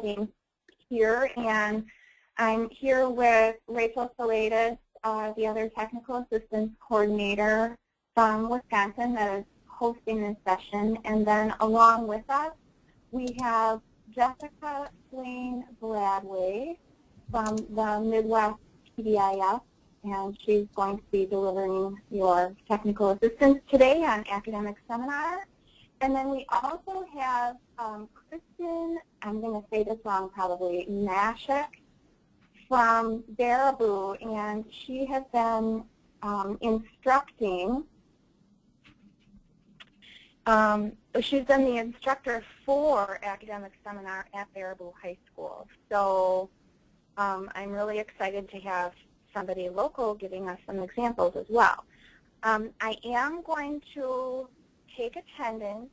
Kathleen here, and I'm here with Rachel Salatis, the other technical assistance coordinator from Wisconsin that is hosting this session. And then along with us, we have Jessica Swain Bradway from the Midwest PBIS, and she's going to be delivering your technical assistance today on Academic Seminar. And then we also have Kristen, I'm going to say this wrong probably, Nashik from Baraboo, and she has been instructing, she's been the instructor for Academic Seminar at Baraboo High School. So I'm really excited to have somebody local giving us some examples as well. I am going to take attendance,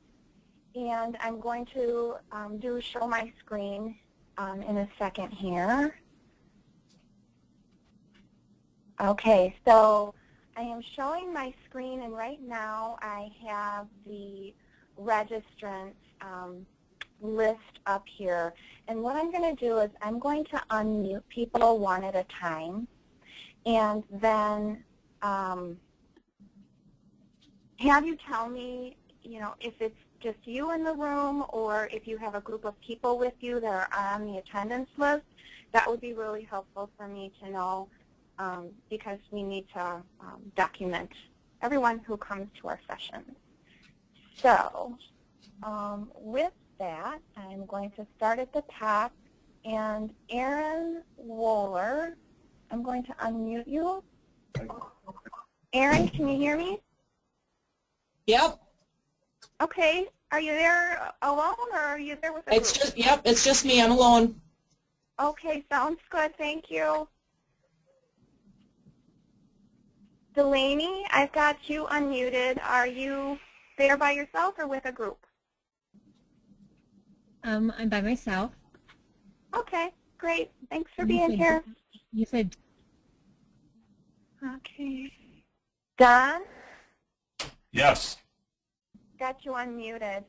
and I'm going to do show my screen in a second here. Okay, so I am showing my screen, and right now I have the registrants list up here. And what I'm going to do is I'm going to unmute people one at a time, and then have you tell me, if it's just you in the room or if you have a group of people with you that are on the attendance list. That would be really helpful for me to know because we need to document everyone who comes to our sessions. So with that, I'm going to start at the top, and Erin Wohler, I'm going to unmute you. Erin, can you hear me? Yep. Okay. Are you there alone, or are you there with a group? Yep, it's just me. I'm alone. Okay, sounds good. Thank you. Delaney, I've got you unmuted. Are you there by yourself or with a group? I'm by myself. Okay, great. Thanks for being here. You said. Okay. Don? Yes. Got you unmuted.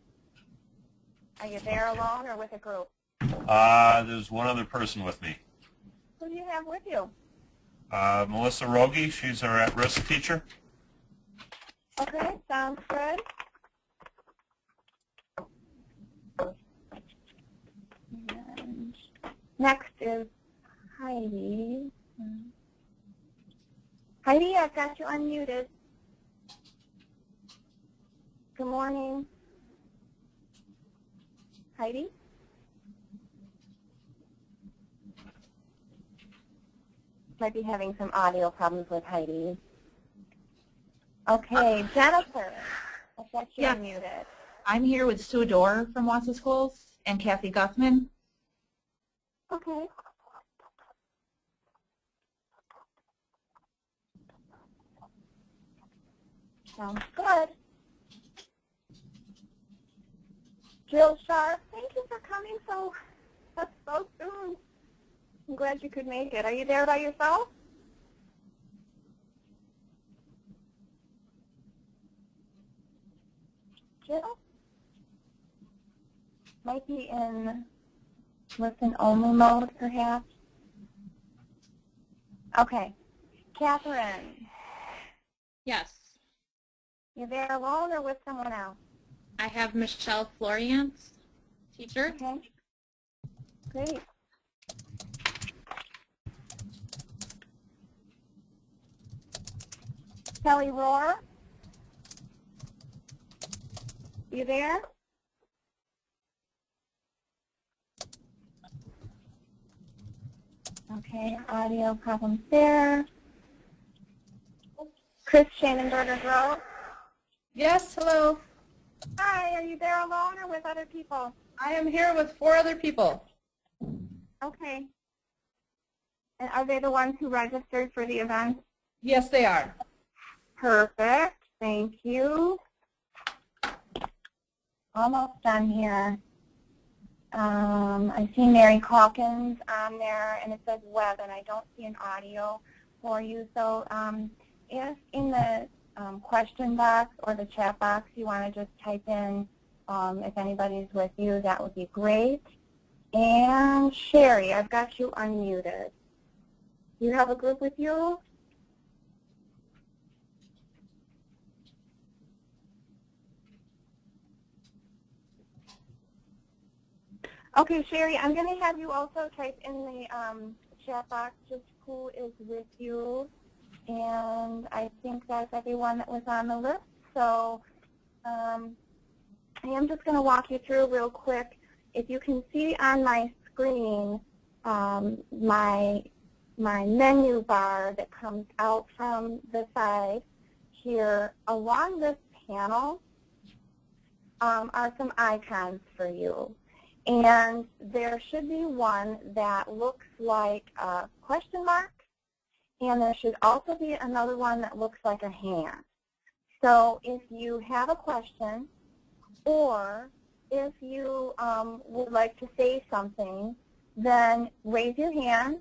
Are you there alone or with a group? There's one other person with me. Who do you have with you? Melissa Rogie. She's our at-risk teacher. Okay, sounds good. And next is Heidi. Heidi, I've got you unmuted. Good morning. Heidi? Might be having some audio problems with Heidi. Okay, Jennifer, I've got you unmuted. I'm here with Sue Dorr from Wausau Schools and Kathy Guthman. Okay. Sounds good. Jill Sharp, thank you for coming so soon. I'm glad you could make it. Are you there by yourself? Jill? Might be in listen-only mode, perhaps. Okay. Catherine? Yes. You there alone or with someone else? I have Michelle Floriance, teacher. Okay. Great. Kelly Rohr? You there? Okay, audio problems there. Chris Shannenberger-Grove? Yes, hello. Hi, are you there alone or with other people? I am here with 4 other people. Okay. And are they the ones who registered for the event? Yes, they are. Perfect. Thank you. Almost done here. I see Mary Calkins on there, and it says web, and I don't see an audio for you. So if in the question box or the chat box you want to just type in if anybody's with you, that would be great. And Sherry, I've got you unmuted. You have a group with you? Okay, Sherry, I'm going to have you also type in the chat box just who is with you. And I think that's everyone that was on the list. So I am just going to walk you through real quick. If you can see on my screen my menu bar that comes out from the side here, along this panel are some icons for you. And there should be one that looks like a question mark, and there should also be another one that looks like a hand. So if you have a question, or if you would like to say something, then raise your hand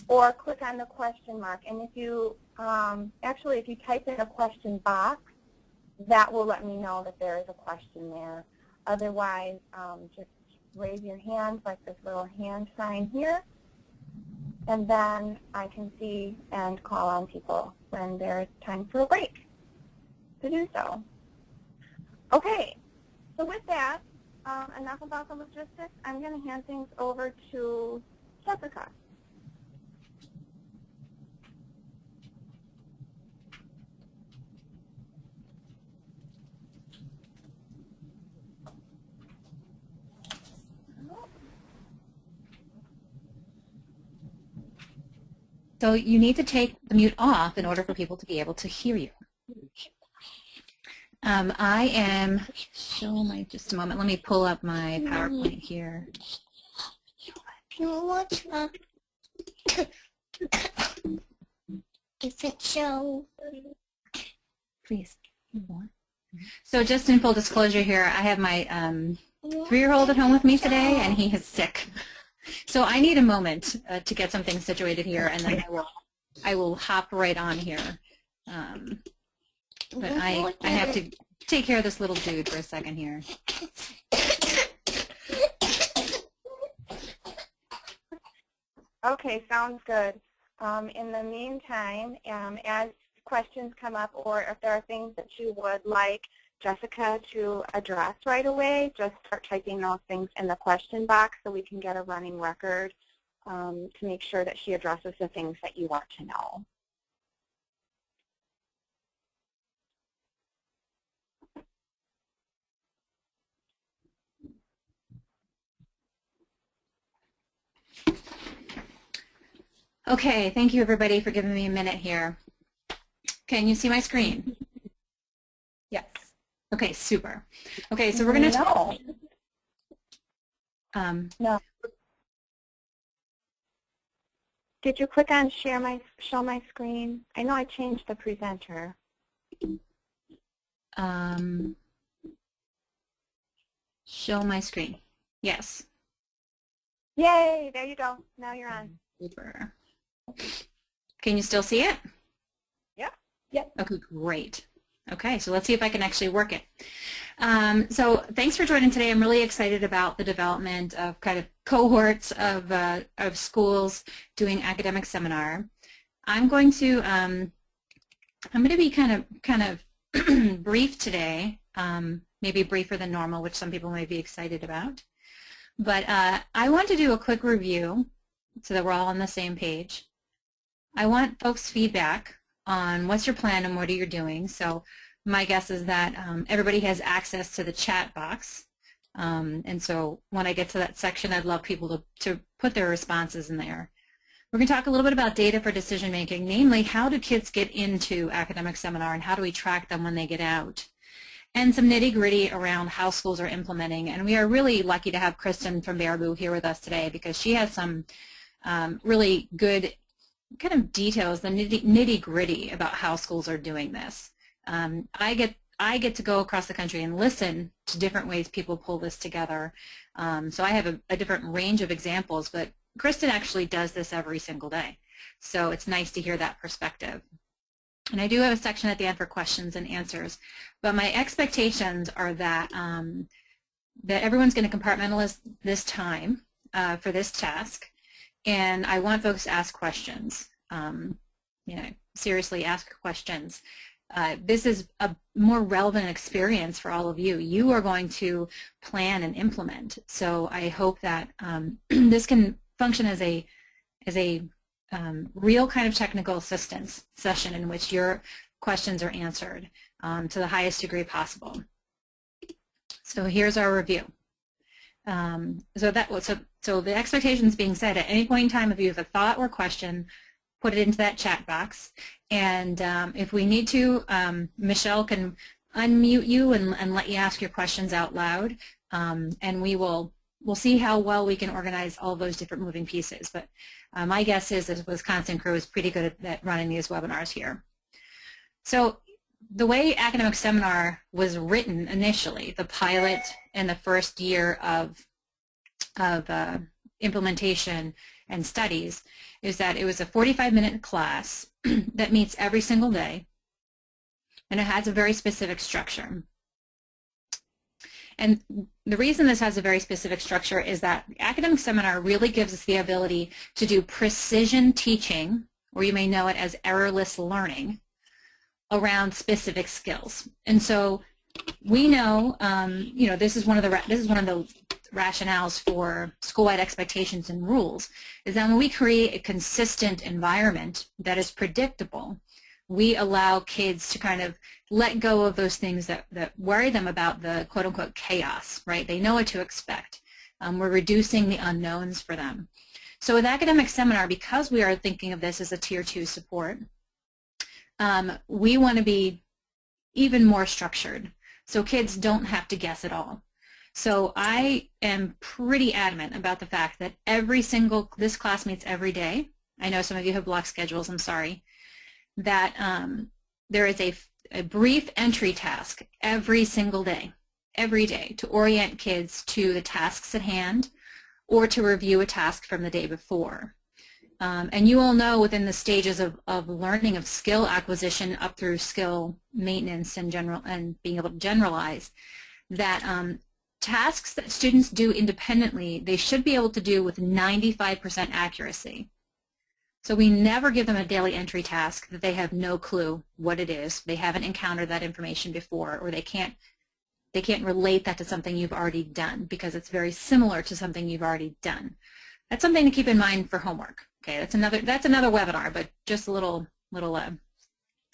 or click on the question mark. And if you, actually if you type in a question box, that will let me know that there is a question there. Otherwise, just raise your hand like this little hand sign here, and then I can see and call on people when there's time for a break to do so. Okay, so with that, enough about the logistics. I'm going to hand things over to Jessica. So you need to take the mute off in order for people to be able to hear you. I am, just a moment, let me pull up my PowerPoint here. What's a different show? Please. So just in full disclosure here, I have my 3-year-old at home with me today, and he is sick. So I need a moment to get something situated here, and then I will hop right on here. But I have to take care of this little dude for a second here. Okay, sounds good. In the meantime, as questions come up, or if there are things that you would like Jessica to address right away, just start typing those things in the question box so we can get a running record to make sure that she addresses the things that you want to know. Okay, thank you everybody for giving me a minute here. Can you see my screen? Yes. Okay, super. Okay, so we're going to No. Did you click on show my screen? I know I changed the presenter. show my screen. Yes. Yay, there you go. Now you're on. Super. Can you still see it? Yep. Yep. Okay, great. Okay, so let's see if I can actually work it. So thanks for joining today. I'm really excited about the development of kind of cohorts of schools doing academic seminar. I'm going to be kind of brief today, maybe briefer than normal, which some people may be excited about. But I want to do a quick review so that we're all on the same page. I want folks' feedback on what's your plan and what are you doing. So my guess is that everybody has access to the chat box. And so when I get to that section, I'd love people to put their responses in there. We're going to talk a little bit about data for decision making, namely how do kids get into academic seminar and how do we track them when they get out. And some nitty-gritty around how schools are implementing. And we are really lucky to have Kristen from Baraboo here with us today because she has some really good kind of details, the nitty-gritty about how schools are doing this. I get to go across the country and listen to different ways people pull this together. So I have a different range of examples, but Kristen actually does this every single day. So it's nice to hear that perspective. And I do have a section at the end for questions and answers, but my expectations are that that everyone's going to compartmentalize this time for this task, and I want folks to ask questions. Seriously ask questions. This is a more relevant experience for all of you. You are going to plan and implement. So I hope that this can function as a real kind of technical assistance session in which your questions are answered to the highest degree possible. So here's our review. So the expectations being set, at any point in time, if you have a thought or question, put it into that chat box. And if we need to, Michelle can unmute you and let you ask your questions out loud. And we'll see how well we can organize all those different moving pieces. But my guess is that the Wisconsin crew is pretty good at running these webinars here. So the way Academic Seminar was written initially, the pilot and the first year of implementation and studies, is that it was a 45-minute class that meets every single day, and it has a very specific structure. And the reason this has a very specific structure is that Academic Seminar really gives us the ability to do precision teaching, or you may know it as errorless learning, around specific skills. And so we know, this is one of the rationales for school-wide expectations and rules, is that when we create a consistent environment that is predictable, we allow kids to kind of let go of those things that worry them about the quote-unquote chaos, right? They know what to expect. We're reducing the unknowns for them. So with Academic Seminar, because we are thinking of this as a Tier 2 support, we want to be even more structured so kids don't have to guess at all. So I am pretty adamant about the fact that this class meets every day. I know some of you have block schedules, I'm sorry. That there is a brief entry task every single day, to orient kids to the tasks at hand or to review a task from the day before. And you all know within the stages of learning of skill acquisition up through skill maintenance and being able to generalize, that tasks that students do independently, they should be able to do with 95% accuracy. So we never give them a daily entry task that they have no clue what it is. They haven't encountered that information before, or they can't relate that to something you've already done because it's very similar to something you've already done. That's something to keep in mind for homework. Okay, that's another webinar, but just a little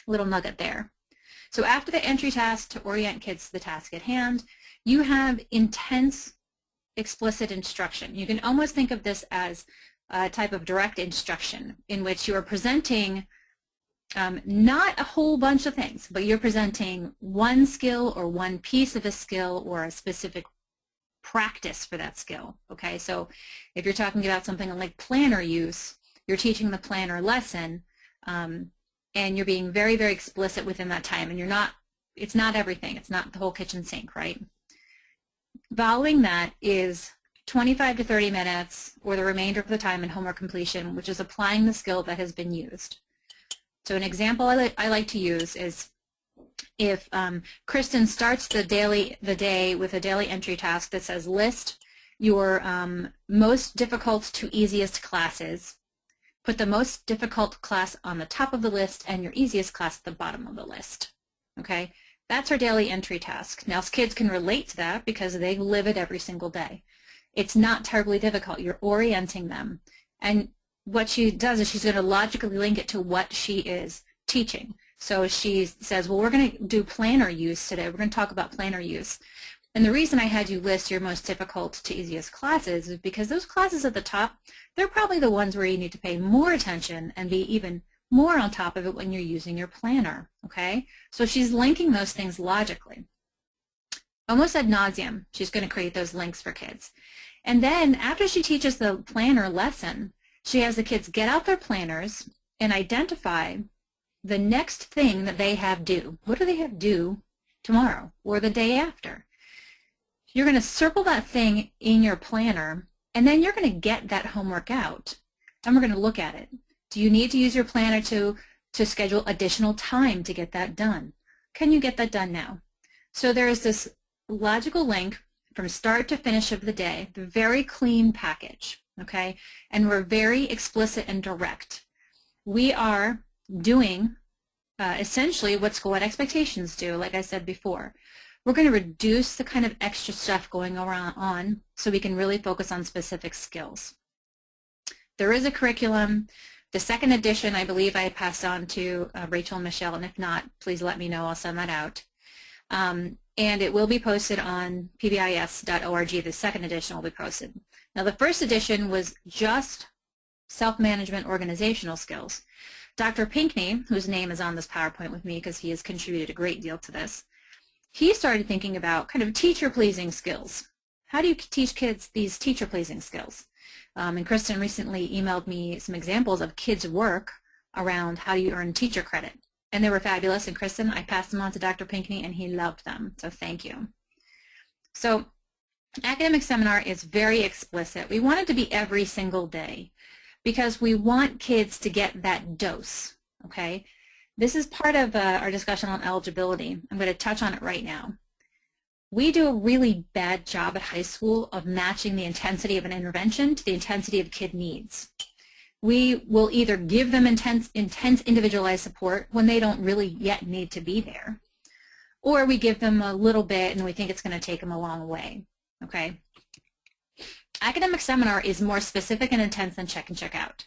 nugget there. So after the entry task to orient kids to the task at hand, you have intense, explicit instruction. You can almost think of this as a type of direct instruction in which you are presenting not a whole bunch of things, but you're presenting one skill or one piece of a skill or a specific practice for that skill. Okay, so if you're talking about something like planner use, you're teaching the planner lesson, and you're being very, very explicit within that time, and it's not everything, it's not the whole kitchen sink, right? Following that is 25 to 30 minutes or the remainder of the time in homework completion, which is applying the skill that has been used. So an example I like to use is if Kristen starts the day with a daily entry task that says list your most difficult to easiest classes, put the most difficult class on the top of the list and your easiest class at the bottom of the list. Okay, that's our daily entry task. Now kids can relate to that because they live it every single day. It's not terribly difficult. You're orienting them. And what she does is she's going to logically link it to what she is teaching. So she says, well, we're going to do planner use today. We're going to talk about planner use. And the reason I had you list your most difficult to easiest classes is because those classes at the top, they're probably the ones where you need to pay more attention and be even more on top of it when you're using your planner, okay? So she's linking those things logically. Almost ad nauseum, she's going to create those links for kids. And then after she teaches the planner lesson, she has the kids get out their planners and identify the next thing that they have due. What do they have due tomorrow or the day after? You're going to circle that thing in your planner, and then you're going to get that homework out, and we're going to look at it. Do you need to use your planner to schedule additional time to get that done? Can you get that done now? So there is this logical link from start to finish of the day, the very clean package, okay? And we're very explicit and direct. We are doing essentially what school-wide expectations do, like I said before. We're going to reduce the kind of extra stuff going on so we can really focus on specific skills. There is a curriculum. The second edition, I believe I passed on to Rachel and Michelle, and if not, please let me know. I'll send that out. And it will be posted on pbis.org. The second edition will be posted. Now, the first edition was just self-management organizational skills. Dr. Pinkney, whose name is on this PowerPoint with me because he has contributed a great deal to this, he started thinking about kind of teacher-pleasing skills. How do you teach kids these teacher-pleasing skills? And Kristen recently emailed me some examples of kids' work around how you earn teacher credit. And they were fabulous. And Kristen, I passed them on to Dr. Pinkney, and he loved them. So thank you. So academic seminar is very explicit. We want it to be every single day because we want kids to get that dose, okay? This is part of our discussion on eligibility. I'm going to touch on it right now. We do a really bad job at high school of matching the intensity of an intervention to the intensity of kid needs. We will either give them intense individualized support when they don't really yet need to be there, or we give them a little bit and we think it's going to take them a long way, okay? Academic seminar is more specific and intense than check and check out.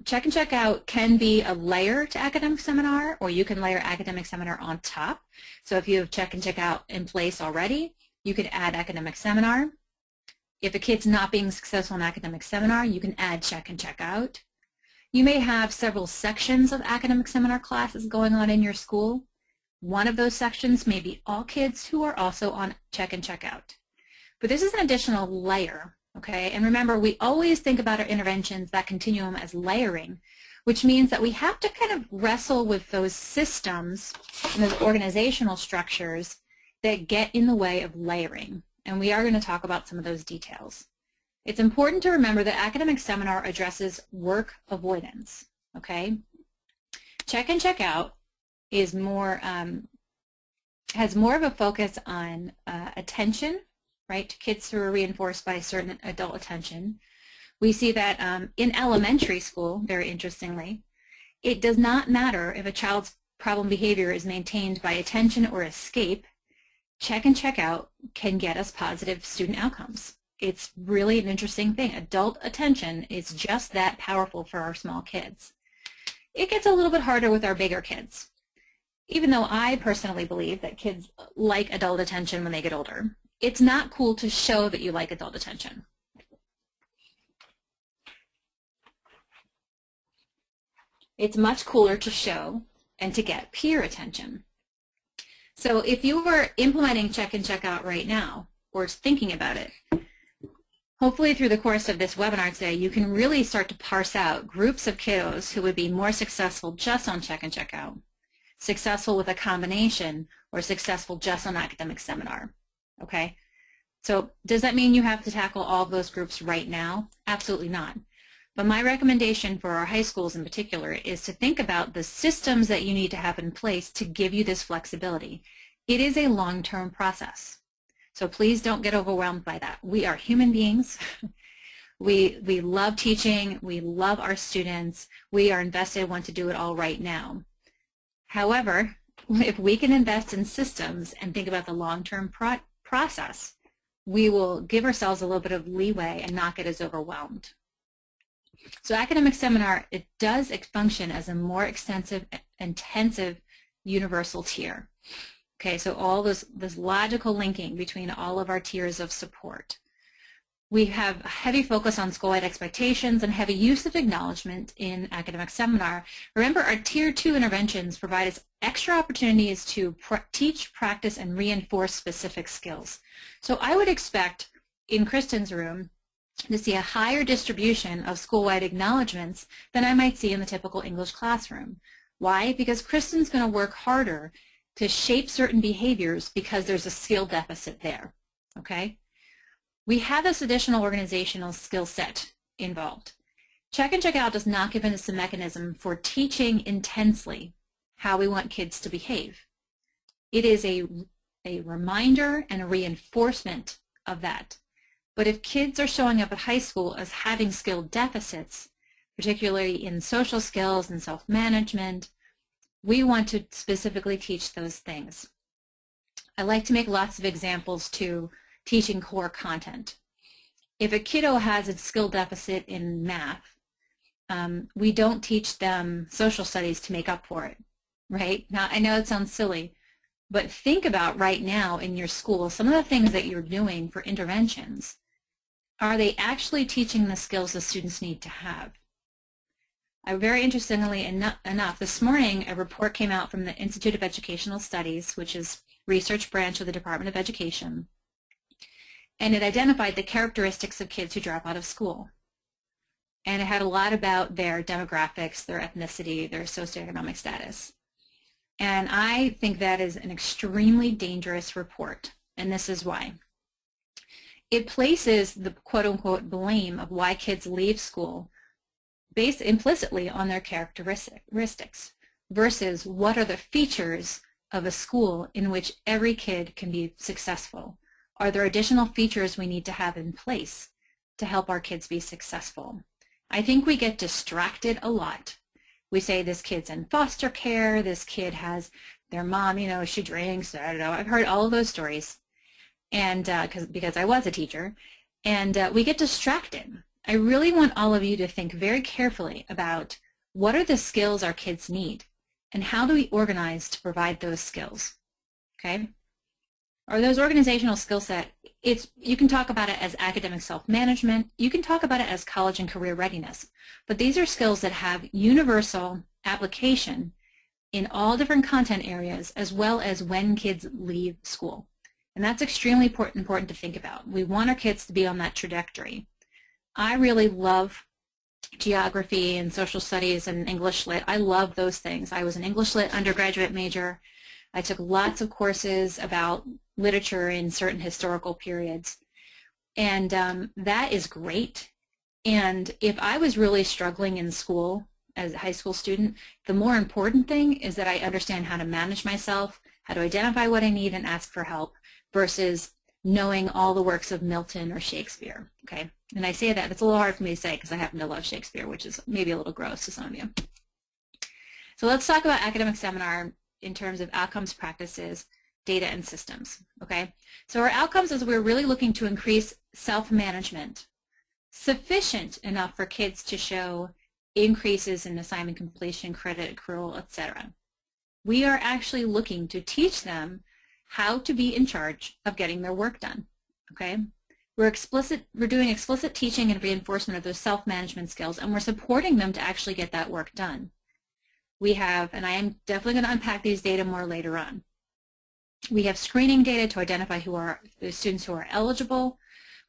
Check and check out can be a layer to academic seminar, or you can layer academic seminar on top. So if you have check and check out in place already, you could add academic seminar. If a kid's not being successful in academic seminar, you can add check and check out. You may have several sections of academic seminar classes going on in your school. One of those sections may be all kids who are also on check and check out. But this is an additional layer, okay? And remember, we always think about our interventions, that continuum, as layering, which means that we have to kind of wrestle with those systems and those organizational structures that get in the way of layering. And we are going to talk about some of those details. It's important to remember that academic seminar addresses work avoidance, okay? Check and check out is more, has more of a focus on attention, right, to kids who are reinforced by certain adult attention. We see that in elementary school, very interestingly, it does not matter if a child's problem behavior is maintained by attention or escape. Check and check out can get us positive student outcomes. It's really an interesting thing. Adult attention is just that powerful for our small kids. It gets a little bit harder with our bigger kids, even though I personally believe that kids like adult attention when they get older. It's not cool to show that you like adult attention. It's much cooler to show and to get peer attention. So if you were implementing check and check out right now, or thinking about it, hopefully through the course of this webinar today, you can really start to parse out groups of kiddos who would be more successful just on check and check out, successful with a combination, or successful just on academic seminar, okay? So does that mean you have to tackle all of those groups right now? Absolutely not. But my recommendation for our high schools in particular is to think about the systems that you need to have in place to give you this flexibility. It is a long-term process. So please don't get overwhelmed by that. We are human beings. We love teaching. We love our students. We are invested, want to do it all right now. However, if we can invest in systems and think about the long-term process, we will give ourselves a little bit of leeway and not get as overwhelmed. So academic seminar, it does function as a more extensive, intensive, universal tier. Okay, so all this logical linking between all of our tiers of support. We have a heavy focus on school-wide expectations and heavy use of acknowledgement in academic seminar. Remember, our Tier 2 interventions provide us extra opportunities to teach, practice, and reinforce specific skills. So I would expect in Kristen's room to see a higher distribution of school-wide acknowledgements than I might see in the typical English classroom. Why? Because Kristen's going to work harder to shape certain behaviors because there's a skill deficit there, okay? We have this additional organizational skill set involved. Check and check out does not give us a mechanism for teaching intensely how we want kids to behave. It is a a reminder and a reinforcement of that. But if kids are showing up at high school as having skill deficits, particularly in social skills and self-management, we want to specifically teach those things. I like to make lots of examples to teaching core content. If a kiddo has a skill deficit in math, we don't teach them social studies to make up for it, right? Now, I know it sounds silly, but think about right now in your school, some of the things that you're doing for interventions, are they actually teaching the skills the students need to have? Very interestingly enough, this morning a report came out from the Institute of Educational Studies, which is research branch of the Department of Education, and it identified the characteristics of kids who drop out of school. And it had a lot about their demographics, their ethnicity, their socioeconomic status. And I think that is an extremely dangerous report, and this is why. It places the quote-unquote blame of why kids leave school based implicitly on their characteristics versus what are the features of a school in which every kid can be successful. Are there additional features we need to have in place to help our kids be successful? I think we get distracted a lot. We say this kid's in foster care, this kid has their mom, you know, she drinks, I don't know. I've heard all of those stories, and because I was a teacher, and we get distracted. I really want all of you to think very carefully about what are the skills our kids need and how do we organize to provide those skills, okay? Or those organizational skill set, you can talk about it as academic self-management, you can talk about it as college and career readiness, but these are skills that have universal application in all different content areas as well as when kids leave school. And that's extremely important to think about. We want our kids to be on that trajectory. I really love geography and social studies and English Lit. I love those things. I was an English Lit undergraduate major. I took lots of courses about literature in certain historical periods. And that is great. And if I was really struggling in school as a high school student, the more important thing is that I understand how to manage myself, how to identify what I need and ask for help versus knowing all the works of Milton or Shakespeare, okay? And I say that, it's a little hard for me to say because I happen to love Shakespeare, which is maybe a little gross to some of you. So let's talk about academic seminar in terms of outcomes, practices, data, and systems, okay? So our outcomes is we're really looking to increase self-management, sufficient enough for kids to show increases in assignment completion, credit accrual, etc. We are actually looking to teach them how to be in charge of getting their work done, okay? We're doing explicit teaching and reinforcement of those self-management skills, and we're supporting them to actually get that work done. We have, and I am definitely going to unpack these data more later on, we have screening data to identify who are the students who are eligible.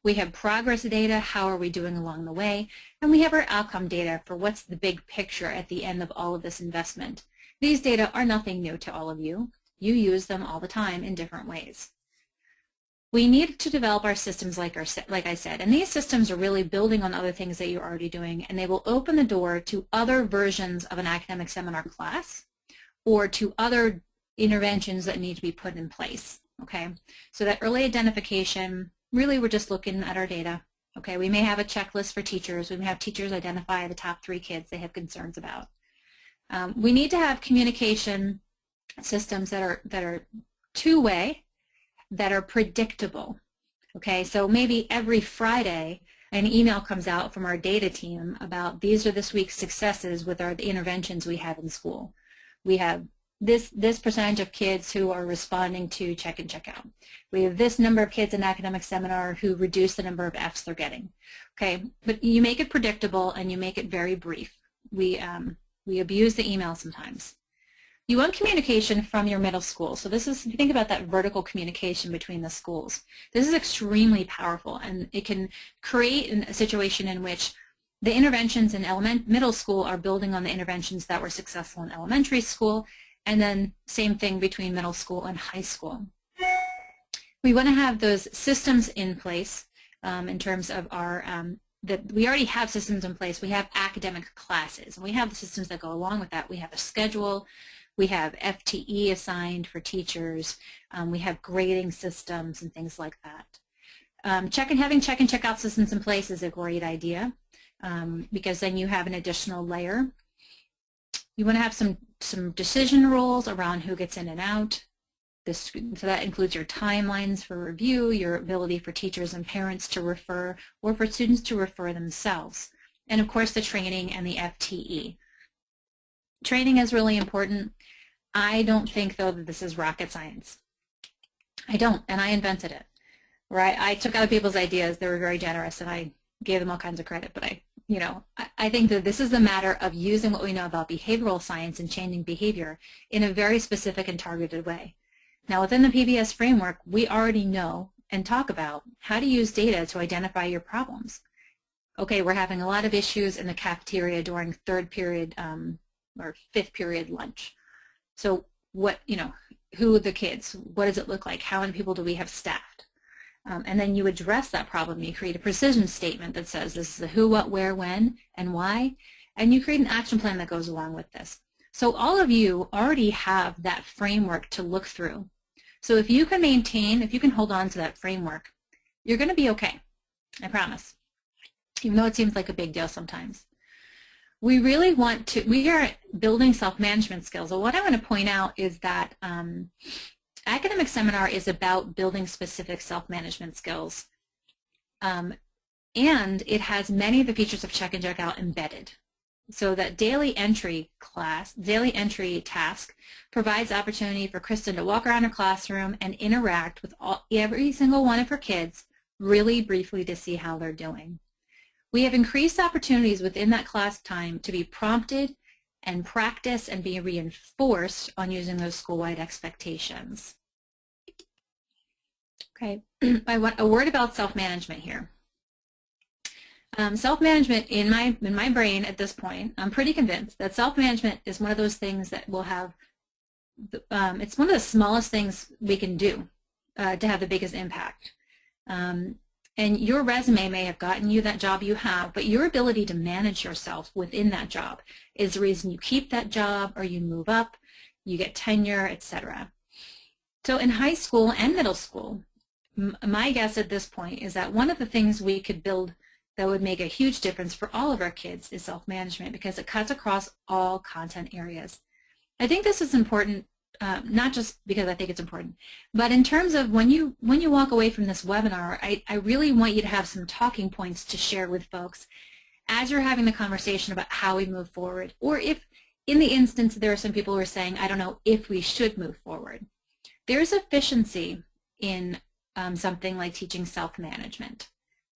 We have progress data, how are we doing along the way, and we have our outcome data for what's the big picture at the end of all of this investment. These data are nothing new to all of you. You use them all the time in different ways. We need to develop our systems like I said, and these systems are really building on other things that you're already doing, and they will open the door to other versions of an academic seminar class or to other interventions that need to be put in place, okay? So that early identification, really we're just looking at our data, okay? We may have a checklist for teachers. We may have teachers identify the top 3 kids they have concerns about. We need to have communication systems that are two-way, that are predictable, okay? So maybe every Friday an email comes out from our data team about these are this week's successes with the interventions we have in school. We have this percentage of kids who are responding to check and check out. We have this number of kids in academic seminar who reduce the number of Fs they're getting, okay? But you make it predictable and you make it very brief. We abuse the email sometimes. You want communication from your middle school. So this is, if you think about that vertical communication between the schools, this is extremely powerful, and it can create a situation in which the interventions in middle school are building on the interventions that were successful in elementary school, and then same thing between middle school and high school. We want to have those systems in place in terms of our, that we already have systems in place. We have academic classes, and we have the systems that go along with that. We have a schedule. We have FTE assigned for teachers. We have grading systems and things like that. Having check and checkout systems in place is a great idea because then you have an additional layer. You want to have some decision rules around who gets in and out. So that includes your timelines for review, your ability for teachers and parents to refer, or for students to refer themselves. And of course the training and the FTE. Training is really important. I don't think though that this is rocket science. I don't, and I invented it. Right? I took other people's ideas, they were very generous, and I gave them all kinds of credit, but I think that this is a matter of using what we know about behavioral science and changing behavior in a very specific and targeted way. Now within the PBS framework, we already know and talk about how to use data to identify your problems. Okay, we're having a lot of issues in the cafeteria during third period or fifth period lunch. So what, who are the kids? What does it look like? How many people do we have staffed? And then you address that problem. You create a precision statement that says this is the who, what, where, when, and why, and you create an action plan that goes along with this. So all of you already have that framework to look through. So if you can hold on to that framework, you're going to be okay, I promise, even though it seems like a big deal sometimes. We are building self-management skills. So what I want to point out is that Academic Seminar is about building specific self-management skills, and it has many of the features of check and check out embedded. So that daily entry task provides opportunity for Kristen to walk around her classroom and interact with every single one of her kids really briefly to see how they're doing. We have increased opportunities within that class time to be prompted and practice and be reinforced on using those school-wide expectations. Okay, I want a word about self-management here. Self-management in my brain at this point, I'm pretty convinced that self-management is one of those things that will have, it's one of the smallest things we can do to have the biggest impact. And your resume may have gotten you that job you have, but your ability to manage yourself within that job is the reason you keep that job or you move up, you get tenure, etc. So in high school and middle school, my guess at this point is that one of the things we could build that would make a huge difference for all of our kids is self-management because it cuts across all content areas. I think this is important, not just because I think it's important, but in terms of when you walk away from this webinar, I really want you to have some talking points to share with folks as you're having the conversation about how we move forward, or if in the instance there are some people who are saying, I don't know if we should move forward. There's efficiency in something like teaching self-management.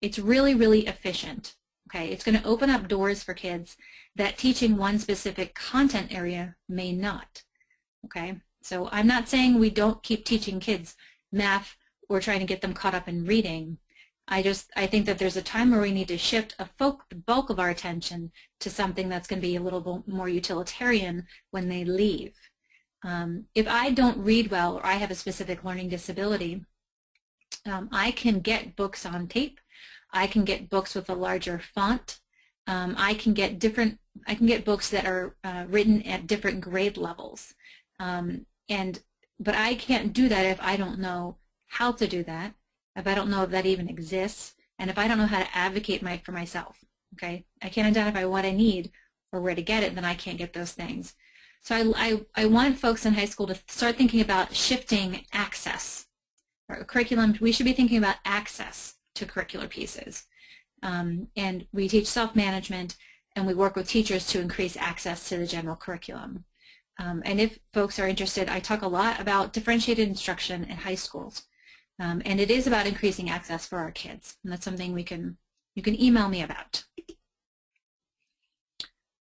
It's really, really efficient. Okay, it's going to open up doors for kids that teaching one specific content area may not. Okay, so I'm not saying we don't keep teaching kids math or trying to get them caught up in reading. I think that there's a time where we need to shift the bulk of our attention to something that's going to be a little more utilitarian when they leave. If I don't read well or I have a specific learning disability, I can get books on tape. I can get books with a larger font. I can get books that are written at different grade levels. But I can't do that if I don't know how to do that, if I don't know if that even exists, and if I don't know how to advocate for myself. Okay, I can't identify what I need or where to get it, then I can't get those things. So I want folks in high school to start thinking about shifting access. Or curriculum, we should be thinking about access to curricular pieces. And we teach self-management and we work with teachers to increase access to the general curriculum. And if folks are interested, I talk a lot about differentiated instruction in high schools. And it is about increasing access for our kids. And that's something you can email me about.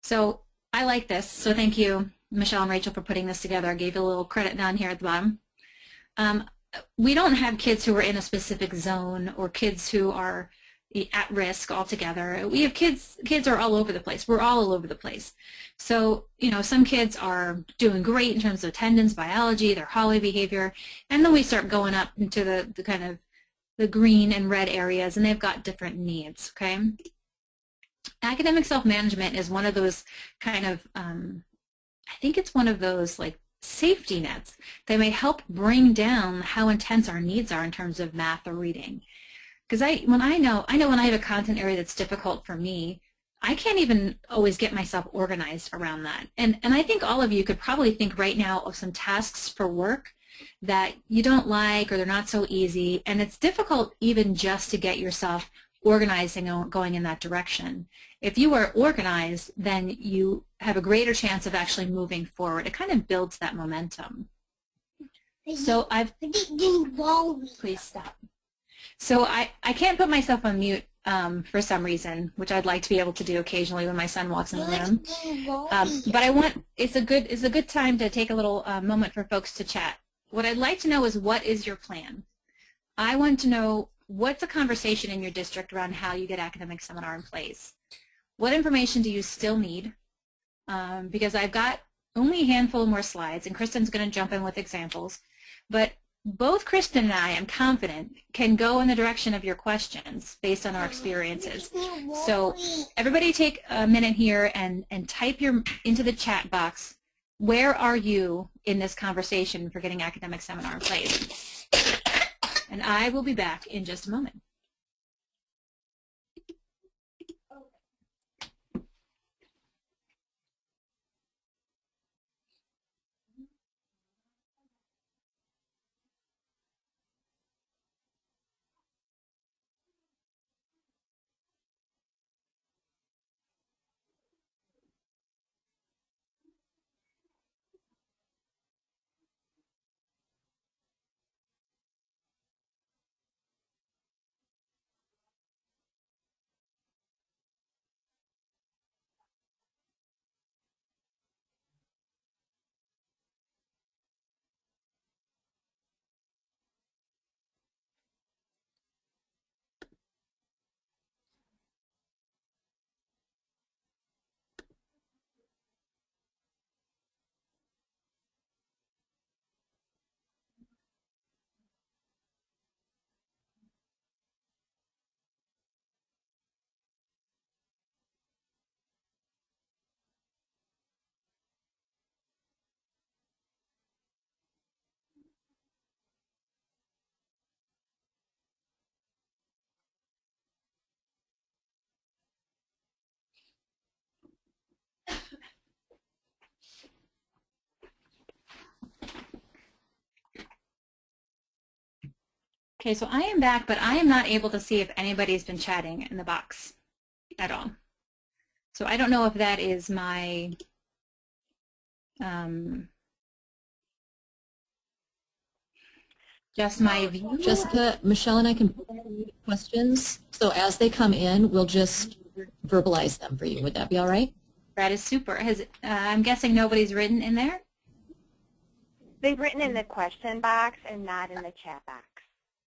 So I like this. So thank you, Michelle and Rachel, for putting this together. I gave you a little credit down here at the bottom. We don't have kids who are in a specific zone or kids who are at risk altogether. We have kids are all over the place. We're all over the place. So, some kids are doing great in terms of attendance, biology, their hallway behavior, and then we start going up into the kind of the green and red areas, and they've got different needs, okay? Academic self-management is one of those kind of I think it's one of those like safety nets that may help bring down how intense our needs are in terms of math or reading. Because when I know when I have a content area that's difficult for me, I can't even always get myself organized around that. And I think all of you could probably think right now of some tasks for work that you don't like or they're not so easy, and it's difficult even just to get yourself organized and going in that direction. If you are organized, then you have a greater chance of actually moving forward. It kind of builds that momentum. So please stop. So I can't put myself on mute for some reason, which I'd like to be able to do occasionally when my son walks in the room. But it's a good time to take a little moment for folks to chat. What I'd like to know is, what is your plan? I want to know, what's the conversation in your district around how you get academic seminar in place? What information do you still need? Because I've got only a handful more slides, and Kristen's going to jump in with examples. But both Kristen and I, I'm confident, can go in the direction of your questions based on our experiences. So everybody take a minute here and type into the chat box, where are you in this conversation for getting academic seminar in place? And I will be back in just a moment. Okay, so I am back, but I am not able to see if anybody's been chatting in the box at all. So I don't know if that is my just my view. Jessica, Michelle and I can read questions, so as they come in, we'll just verbalize them for you. Would that be all right? That is super. I'm guessing nobody's written in there? They've written in the question box and not in the chat box.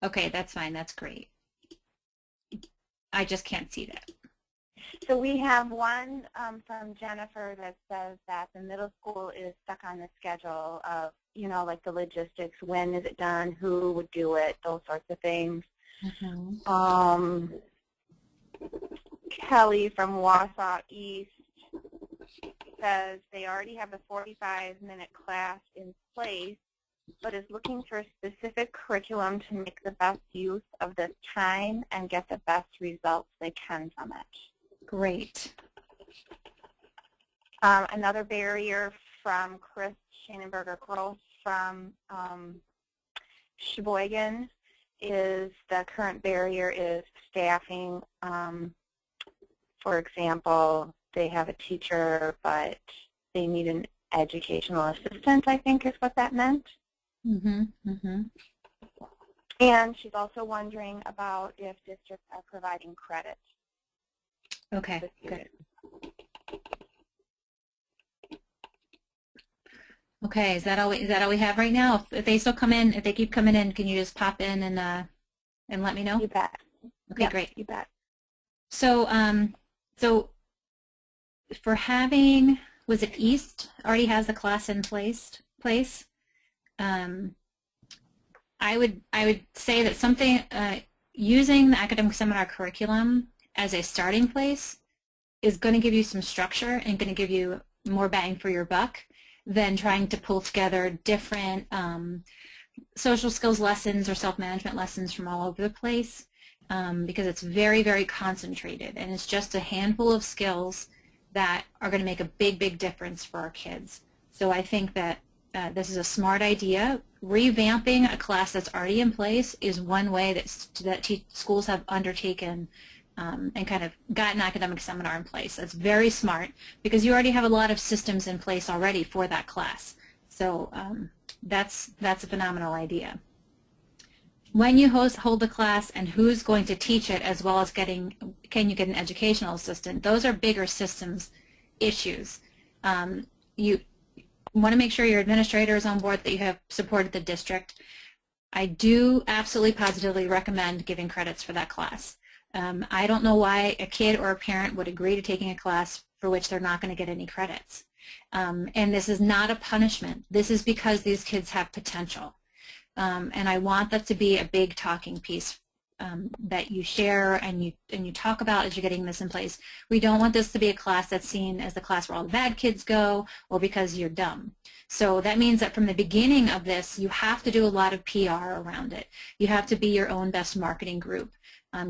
Okay, that's fine. That's great. I just can't see that. So we have one from Jennifer that says that the middle school is stuck on the schedule of, you know, like the logistics, when is it done, who would do it, those sorts of things. Mm-hmm. Kelly from Wausau East says they already have a 45-minute class in place, but is looking for a specific curriculum to make the best use of this time and get the best results they can from it. Great. Another barrier from Chris Schanenberger-Gross from Sheboygan is the current barrier is staffing. For example, they have a teacher, but they need an educational assistant, I think is what that meant. Mm-hmm. Mm-hmm. And she's also wondering about if districts are providing credit. Okay, good. Okay, is that all we have right now? If they still come in, if they keep coming in, can you just pop in and let me know? You bet. Okay, yep, great. You bet. So so for having, was it East already has the class in place? I would say that something using the academic seminar curriculum as a starting place is going to give you some structure and going to give you more bang for your buck. than trying to pull together different social skills lessons or self-management lessons from all over the place, because it's very, very concentrated, and it's just a handful of skills that are going to make a big, big difference for our kids. So I think that this is a smart idea. Revamping a class that's already in place is one way that schools have undertaken and kind of got an academic seminar in place. That's very smart because you already have a lot of systems in place already for that class. So that's a phenomenal idea. When you hold the class and who's going to teach it, as well as can you get an educational assistant, those are bigger systems issues. You want to make sure your administrator is on board, that you have supported the district. I do absolutely positively recommend giving credits for that class. I don't know why a kid or a parent would agree to taking a class for which they're not going to get any credits. And this is not a punishment. This is because these kids have potential. And I want that to be a big talking piece that you share and you talk about as you're getting this in place. We don't want this to be a class that's seen as the class where all the bad kids go or because you're dumb. So that means that from the beginning of this, you have to do a lot of PR around it. You have to be your own best marketing group.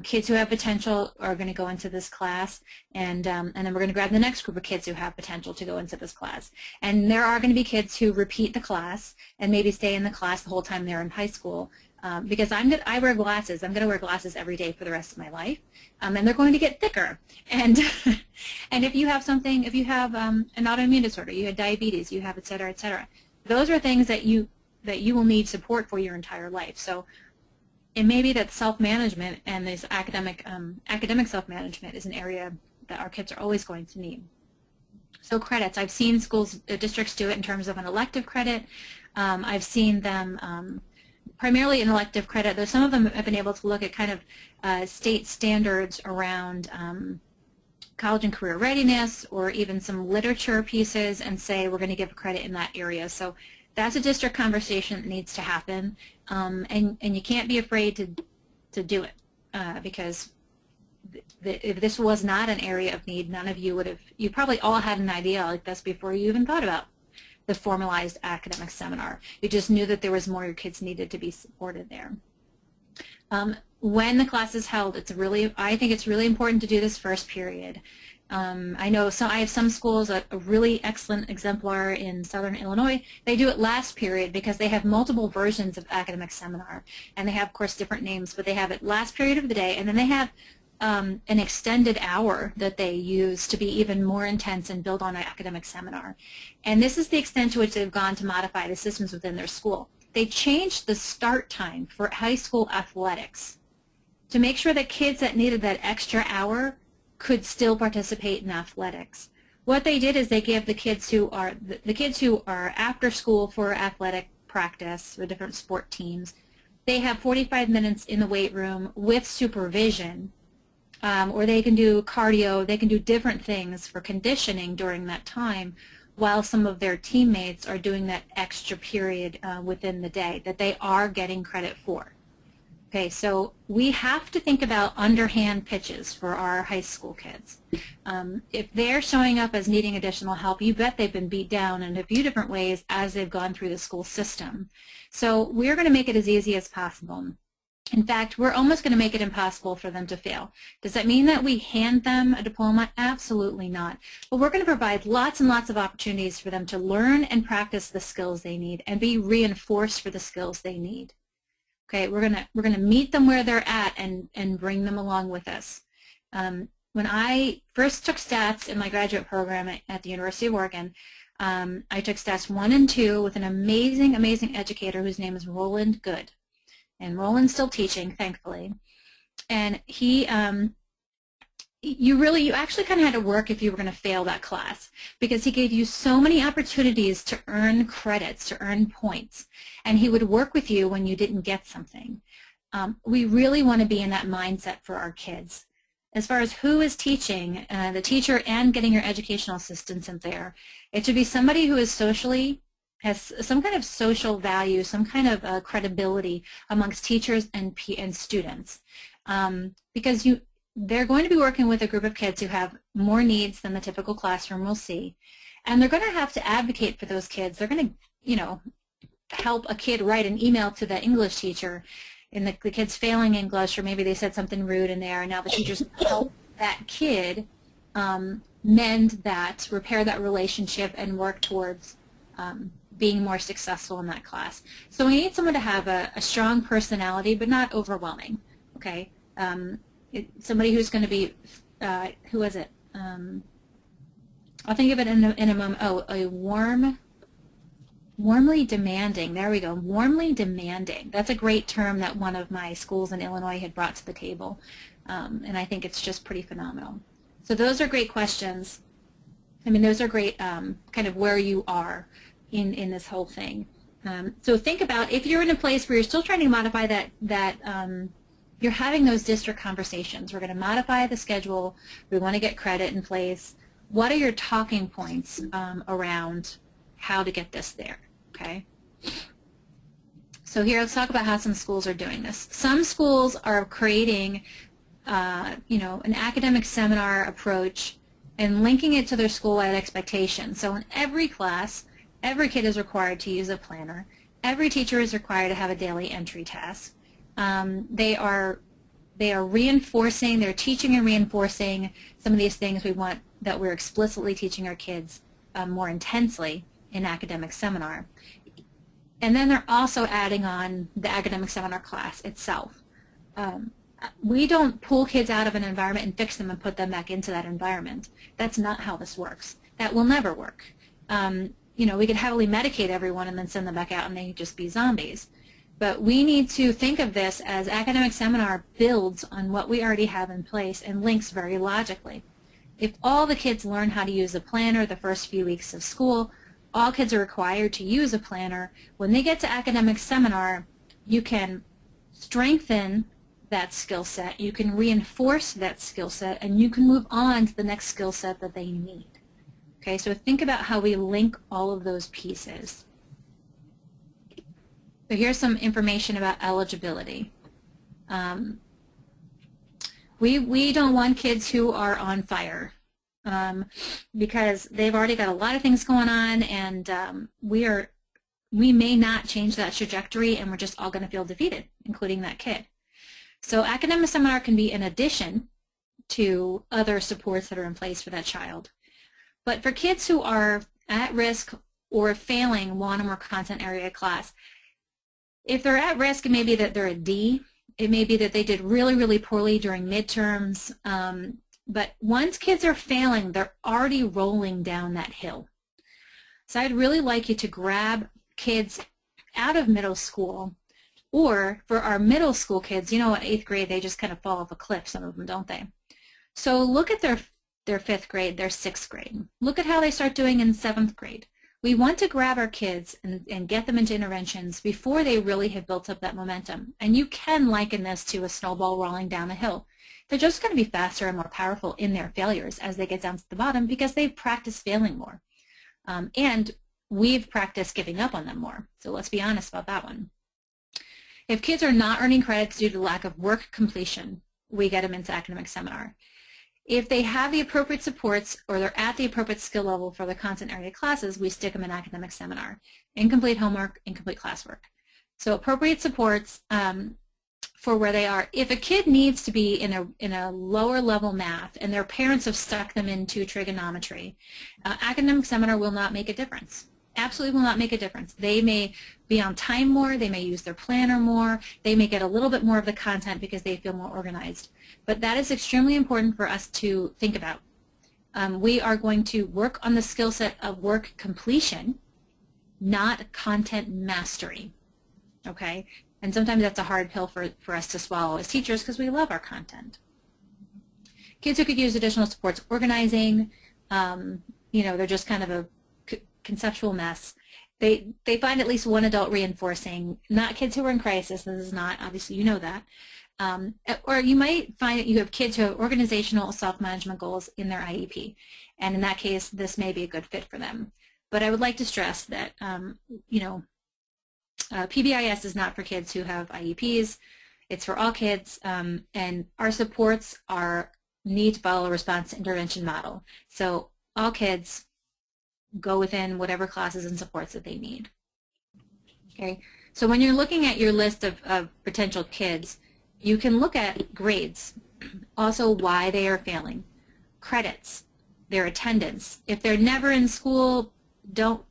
Kids who have potential are going to go into this class, and then we're going to grab the next group of kids who have potential to go into this class. And there are going to be kids who repeat the class and maybe stay in the class the whole time they're in high school, because I wear glasses. I'm going to wear glasses every day for the rest of my life, and they're going to get thicker. And and if you have something, if you have an autoimmune disorder, you have diabetes, you have et cetera, those are things that you will need support for your entire life. So it may be that self-management and this academic self-management is an area that our kids are always going to need. So credits, I've seen schools, districts do it in terms of an elective credit. I've seen them primarily an elective credit, though some of them have been able to look at kind of state standards around college and career readiness, or even some literature pieces, and say we're going to give a credit in that area. So that's a district conversation that needs to happen, and you can't be afraid to do it, because if this was not an area of need, none of you would have, you probably all had an idea like this before you even thought about the formalized academic seminar. You just knew that there was more your kids needed to be supported there. When the class is held, I think it's really important to do this first period. I know I have some schools, a really excellent exemplar in Southern Illinois, they do it last period because they have multiple versions of academic seminar, and they have, of course, different names, but they have it last period of the day, and then they have an extended hour that they use to be even more intense and build on an academic seminar. And this is the extent to which they've gone to modify the systems within their school. They changed the start time for high school athletics to make sure that kids that needed that extra hour could still participate in athletics. What they did is they gave the kids who are after school for athletic practice with different sport teams, they have 45 minutes in the weight room with supervision, or they can do cardio, they can do different things for conditioning during that time, while some of their teammates are doing that extra period within the day that they are getting credit for. Okay, so we have to think about underhand pitches for our high school kids. If they're showing up as needing additional help, you bet they've been beat down in a few different ways as they've gone through the school system. So we're going to make it as easy as possible. In fact, we're almost going to make it impossible for them to fail. Does that mean that we hand them a diploma? Absolutely not. But we're going to provide lots and lots of opportunities for them to learn and practice the skills they need and be reinforced for the skills they need. Okay, we're gonna meet them where they're at and bring them along with us. When I first took stats in my graduate program at the University of Oregon, I took stats 1 and 2 with an amazing, amazing educator whose name is Roland Good. And Roland's still teaching, thankfully. And he, you actually kind of had to work if you were going to fail that class, because he gave you so many opportunities to earn credits, to earn points, and he would work with you when you didn't get something. We really want to be in that mindset for our kids. As far as who is teaching, the teacher and getting your educational assistants in there, it should be somebody who is has some kind of social value, some kind of credibility amongst teachers and students, because they're going to be working with a group of kids who have more needs than the typical classroom will see, And they're going to have to advocate for those kids. They're going to, you know, help a kid write an email to the English teacher, and the kid's failing English, or maybe they said something rude in there, and now the teacher's help that kid mend that, repair that relationship, and work towards being more successful in that class. So we need someone to have a strong personality, but not overwhelming. Okay, somebody who's going to be, who was it? I'll think of it in a moment. Oh, a warmly demanding. There we go. Warmly demanding. That's a great term that one of my schools in Illinois had brought to the table, and I think it's just pretty phenomenal. So those are great questions. I mean, those are great kind of where you are in this whole thing. So think about if you're in a place where you're still trying to modify that you're having those district conversations. We're going to modify the schedule. We want to get credit in place. What are your talking points around how to get this there? Okay. So here, let's talk about how some schools are doing this. Some schools are creating, you know, an academic seminar approach and linking it to their school-wide expectations. So in every class, every kid is required to use a planner. Every teacher is required to have a daily entry task. They are reinforcing, they're teaching and reinforcing some of these things we want that we're explicitly teaching our kids more intensely in academic seminar. And then they're also adding on the academic seminar class itself. We don't pull kids out of an environment and fix them and put them back into that environment. That's not how this works. That will never work. You know, we could heavily medicate everyone and then send them back out and they could just be zombies. But we need to think of this as academic seminar builds on what we already have in place and links very logically. If all the kids learn how to use a planner the first few weeks of school, all kids are required to use a planner. When they get to academic seminar, you can strengthen that skill set, you can reinforce that skill set, and you can move on to the next skill set that they need. Okay, so think about how we link all of those pieces. So here's some information about eligibility. We don't want kids who are on fire because they've already got a lot of things going on, and we may not change that trajectory, and we're just all going to feel defeated, including that kid. So academic seminar can be in addition to other supports that are in place for that child. But for kids who are at risk or failing one or more content area class, if they're at risk, it may be that they're a D. It may be that they did really, really poorly during midterms. But once kids are failing, they're already rolling down that hill. So I'd really like you to grab kids out of middle school, or for our middle school kids, you know, in 8th grade, they just kind of fall off a cliff, some of them, don't they? So look at their 5th grade, their 6th grade. Look at how they start doing in 7th grade. We want to grab our kids and get them into interventions before they really have built up that momentum. And you can liken this to a snowball rolling down a hill. They're just going to be faster and more powerful in their failures as they get down to the bottom because they've practiced failing more. And we've practiced giving up on them more. So let's be honest about that one. If kids are not earning credits due to lack of work completion, we get them into academic seminar. If they have the appropriate supports or they're at the appropriate skill level for the content area classes, we stick them in academic seminar. Incomplete homework, incomplete classwork. So appropriate supports for where they are. If a kid needs to be in a lower level math and their parents have stuck them into trigonometry, academic seminar will not make a difference. Absolutely will not make a difference. They may be on time more, they may use their planner more, they may get a little bit more of the content because they feel more organized. But that is extremely important for us to think about. We are going to work on the skill set of work completion, not content mastery, okay? And sometimes that's a hard pill for us to swallow as teachers because we love our content. Kids who could use additional supports organizing, you know, they're just kind of a conceptual mess. They find at least one adult reinforcing, not kids who are in crisis, this is not, obviously you know that. Or you might find that you have kids who have organizational self-management goals in their IEP. And in that case, this may be a good fit for them. But I would like to stress that, you know, PBIS is not for kids who have IEPs. It's for all kids. And our supports need to follow a response to intervention model. So all kids go within whatever classes and supports that they need. Okay, so when you're looking at your list of potential kids, you can look at grades, also why they are failing, credits, their attendance. If they're never in school, don't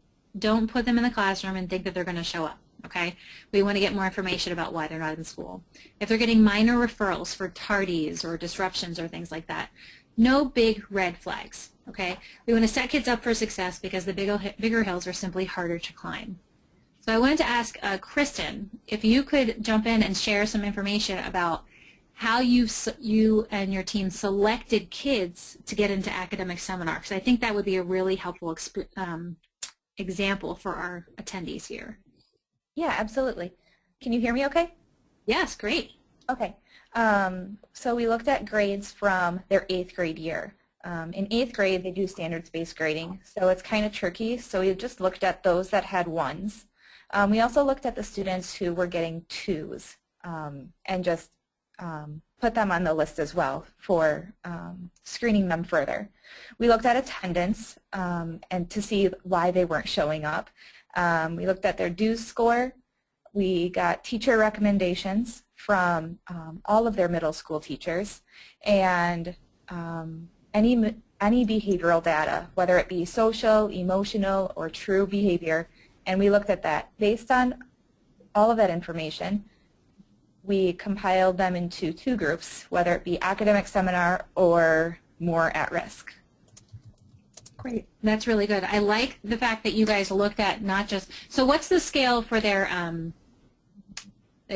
put them in the classroom and think that they're going to show up. Okay, we want to get more information about why they're not in school. If they're getting minor referrals for tardies or disruptions or things like that, no big red flags. Okay, we want to set kids up for success because the bigger hills are simply harder to climb. So I wanted to ask Kristen if you could jump in and share some information about how you and your team selected kids to get into academic seminar, because I think that would be a really helpful example for our attendees here. Yeah, absolutely. Can you hear me okay? Yes, great. Okay. So we looked at grades from their 8th grade year. In 8th grade, they do standards-based grading, so it's kind of tricky. So we just looked at those that had 1s. We also looked at the students who were getting 2s and just put them on the list as well for screening them further. We looked at attendance and to see why they weren't showing up. We looked at their dues score. We got teacher recommendations from all of their middle school teachers, and any behavioral data, whether it be social, emotional, or true behavior, and we looked at that. Based on all of that information, we compiled them into 2 groups, whether it be academic seminar or more at risk. Great. That's really good. I like the fact that you guys looked at not just, so what's the scale for their,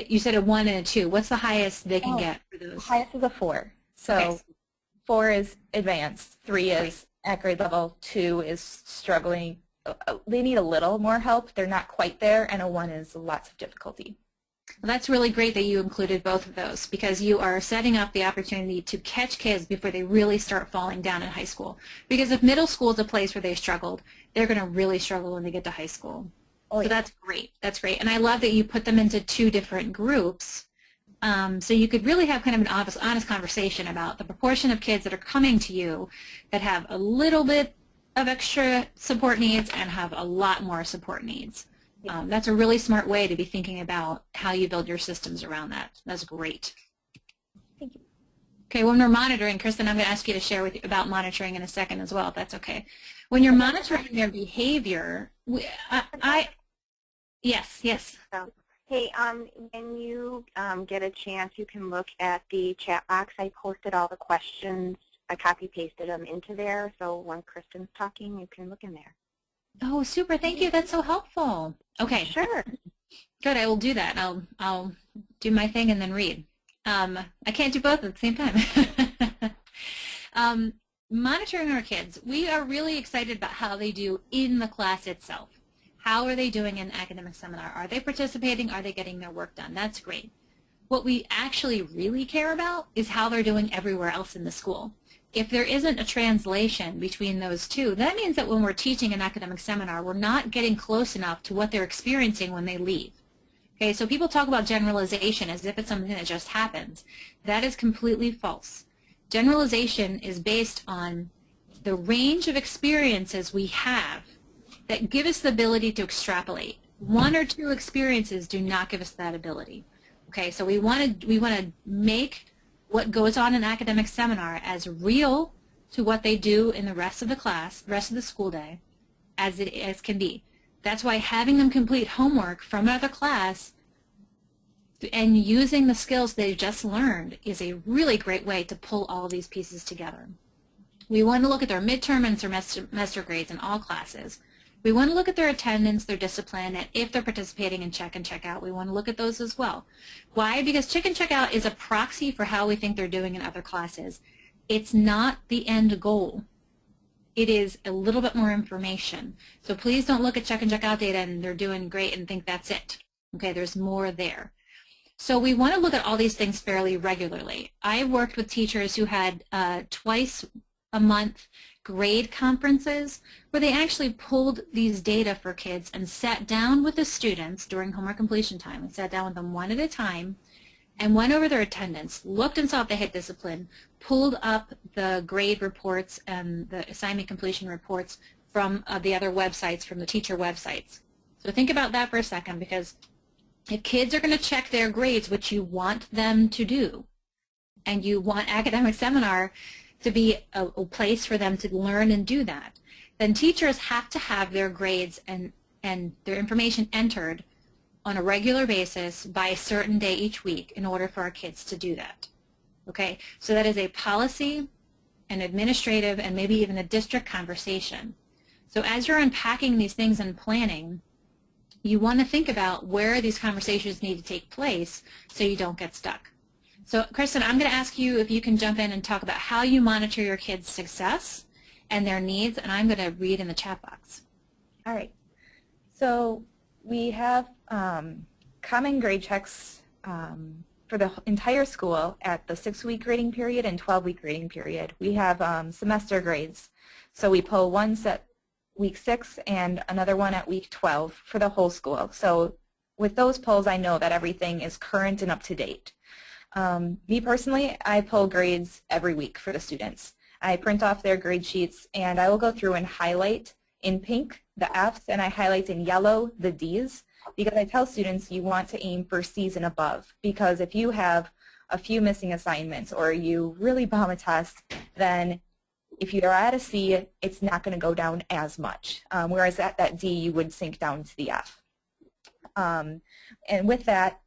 you said a 1 and a 2. What's the highest they can get for those? Highest is a 4. So okay. 4 is advanced, 3 is at grade level, 2 is struggling. They need a little more help. They're not quite there, and a 1 is lots of difficulty. Well, that's really great that you included both of those, because you are setting up the opportunity to catch kids before they really start falling down in high school. Because if middle school is a place where they struggled, they're going to really struggle when they get to high school. Oh, so yeah. That's great. That's great. And I love that you put them into 2 different groups. So you could really have kind of an honest conversation about the proportion of kids that are coming to you that have a little bit of extra support needs and have a lot more support needs. That's a really smart way to be thinking about how you build your systems around that. That's great. Thank you. Okay, when we're monitoring, Kristen, I'm going to ask you to share with you about monitoring in a second as well, if that's okay. When you're monitoring their behavior, yes. Hey, when you get a chance, you can look at the chat box. I posted all the questions. I copy-pasted them into there, so when Kristen's talking, you can look in there. Oh, super. Thank you. That's so helpful. Okay. Sure. Good. I will do that. I'll do my thing and then read. I can't do both at the same time. Monitoring our kids. We are really excited about how they do in the class itself. How are they doing in academic seminar? Are they participating? Are they getting their work done? That's great. What we actually really care about is how they're doing everywhere else in the school. If there isn't a translation between those 2, that means that when we're teaching an academic seminar, we're not getting close enough to what they're experiencing when they leave. Okay, so people talk about generalization as if it's something that just happens. That is completely false. Generalization is based on the range of experiences we have that give us the ability to extrapolate. 1 or 2 experiences do not give us that ability. Okay, so we want to make what goes on in academic seminar as real to what they do in the rest of the class, rest of the school day, as can be. That's why having them complete homework from another class and using the skills they've just learned is a really great way to pull all of these pieces together. We want to look at their midterm and semester grades in all classes. We want to look at their attendance, their discipline, and if they're participating in check and check out, we want to look at those as well. Why? Because check and check out is a proxy for how we think they're doing in other classes. It's not the end goal. It is a little bit more information. So please don't look at check and check out data and they're doing great and think that's it. Okay, there's more there. So we want to look at all these things fairly regularly. I worked with teachers who had twice a month grade conferences where they actually pulled these data for kids and sat down with the students during homework completion time and sat down with them 1 at a time and went over their attendance, looked and saw if they had discipline, pulled up the grade reports and the assignment completion reports from the other websites, from the teacher websites. So think about that for a second, because if kids are going to check their grades, which you want them to do, and you want Academic Seminar to be a place for them to learn and do that, then teachers have to have their grades and their information entered on a regular basis by a certain day each week in order for our kids to do that. Okay, so that is a policy, an administrative, and maybe even a district conversation. So as you're unpacking these things and planning, you want to think about where these conversations need to take place so you don't get stuck. So Kristen, I'm going to ask you if you can jump in and talk about how you monitor your kids' success and their needs, and I'm going to read in the chat box. All right. So we have common grade checks for the entire school at the 6-week grading period and 12-week grading period. We have semester grades. So we pull one at week 6 and another one at week 12 for the whole school. So with those polls, I know that everything is current and up to date. Me personally, I pull grades every week for the students. I print off their grade sheets, and I will go through and highlight in pink the F's, and I highlight in yellow the D's, because I tell students you want to aim for C's and above, because if you have a few missing assignments or you really bomb a test, then if you're at a C, it's not going to go down as much, whereas at that D, you would sink down to the F. And with that,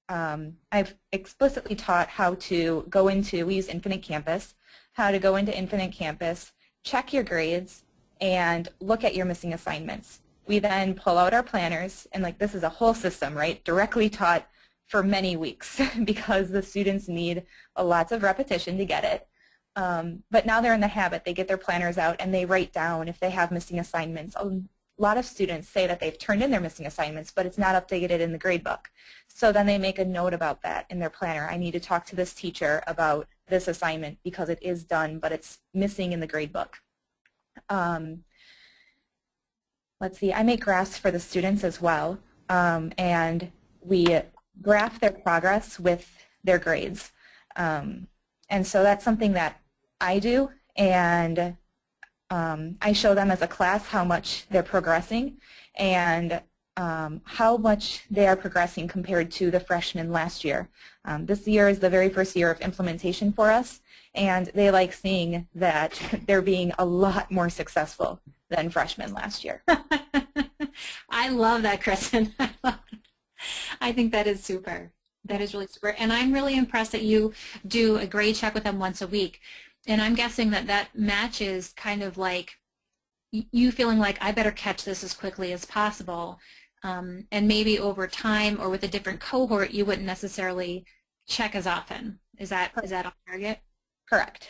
I've explicitly taught how to go into, we use Infinite Campus, how to go into Infinite Campus, check your grades, and look at your missing assignments. We then pull out our planners, and like this is a whole system, right, directly taught for many weeks because the students need lots of repetition to get it. But now they're in the habit, they get their planners out and they write down if they have missing assignments. A lot of students say that they've turned in their missing assignments, but it's not updated in the grade book. So then they make a note about that in their planner. I need to talk to this teacher about this assignment because it is done, but it's missing in the grade book. Let's see, I make graphs for the students as well, and we graph their progress with their grades. And so that's something that I do, and I show them as a class how much they're progressing and how much they are progressing compared to the freshmen last year. This year is the very first year of implementation for us, and they like seeing that they're being a lot more successful than freshmen last year. I love that, Kristen. I think that is super. That is really super. And I'm really impressed that you do a grade check with them once a week. And I'm guessing that that matches kind of like you feeling like I better catch this as quickly as possible. And maybe over time or with a different cohort, you wouldn't necessarily check as often. Is that on target? Correct.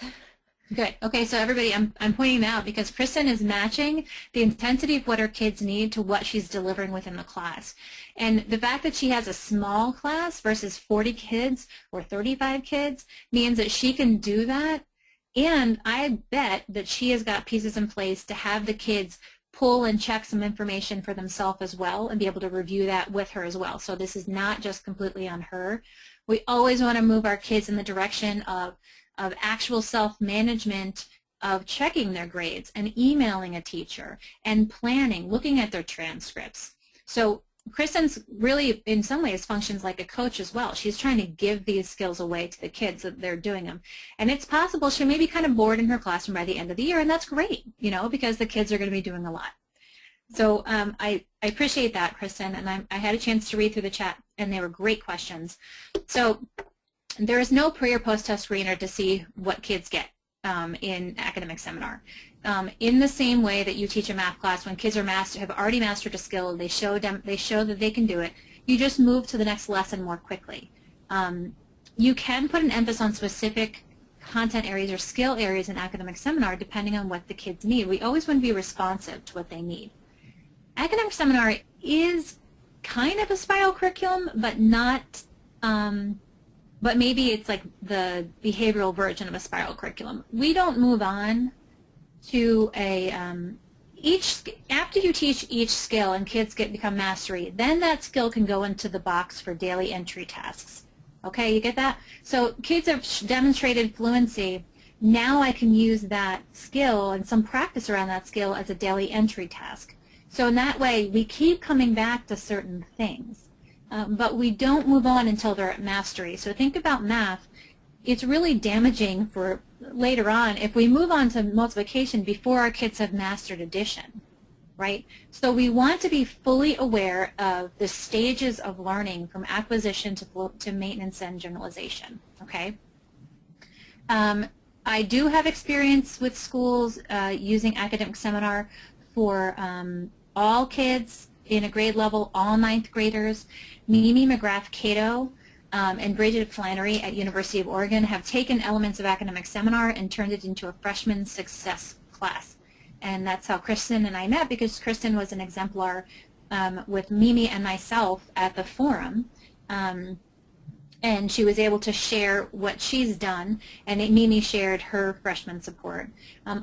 Good. Okay, so everybody, I'm pointing out because Kristen is matching the intensity of what her kids need to what she's delivering within the class. And the fact that she has a small class versus 40 kids or 35 kids means that she can do that. And I bet that she has got pieces in place to have the kids pull and check some information for themselves as well and be able to review that with her as well. So this is not just completely on her. We always want to move our kids in the direction of actual self-management, of checking their grades and emailing a teacher and planning, looking at their transcripts. So Kristen's really, in some ways, functions like a coach as well. She's trying to give these skills away to the kids so that they're doing them. And it's possible she may be kind of bored in her classroom by the end of the year, and that's great, you know, because the kids are going to be doing a lot. So I appreciate that, Kristen, and I had a chance to read through the chat, and they were great questions. So there is no pre or post-test screener to see what kids get in academic seminar. In the same way that you teach a math class, when kids have already mastered a skill, they show that they can do it, you just move to the next lesson more quickly. You can put an emphasis on specific content areas or skill areas in academic seminar depending on what the kids need. We always want to be responsive to what they need. Academic seminar is kind of a spiral curriculum, but not but maybe it's like the behavioral version of a spiral curriculum. We don't move on to a, after you teach each skill and kids become mastery, then that skill can go into the box for daily entry tasks. Okay, you get that? So kids have demonstrated fluency, now I can use that skill and some practice around that skill as a daily entry task. So in that way, we keep coming back to certain things, but we don't move on until they're at mastery. So think about math. It's really damaging for later on if we move on to multiplication before our kids have mastered addition, right? So we want to be fully aware of the stages of learning from acquisition to maintenance and generalization, okay? I do have experience with schools using academic seminar for all kids in a grade level, all ninth graders. Mimi McGrath-Cato and Bridget Flannery at University of Oregon have taken elements of academic seminar and turned it into a freshman success class. And that's how Kristen and I met, because Kristen was an exemplar with Mimi and myself at the forum. And she was able to share what she's done, and Mimi shared her freshman support.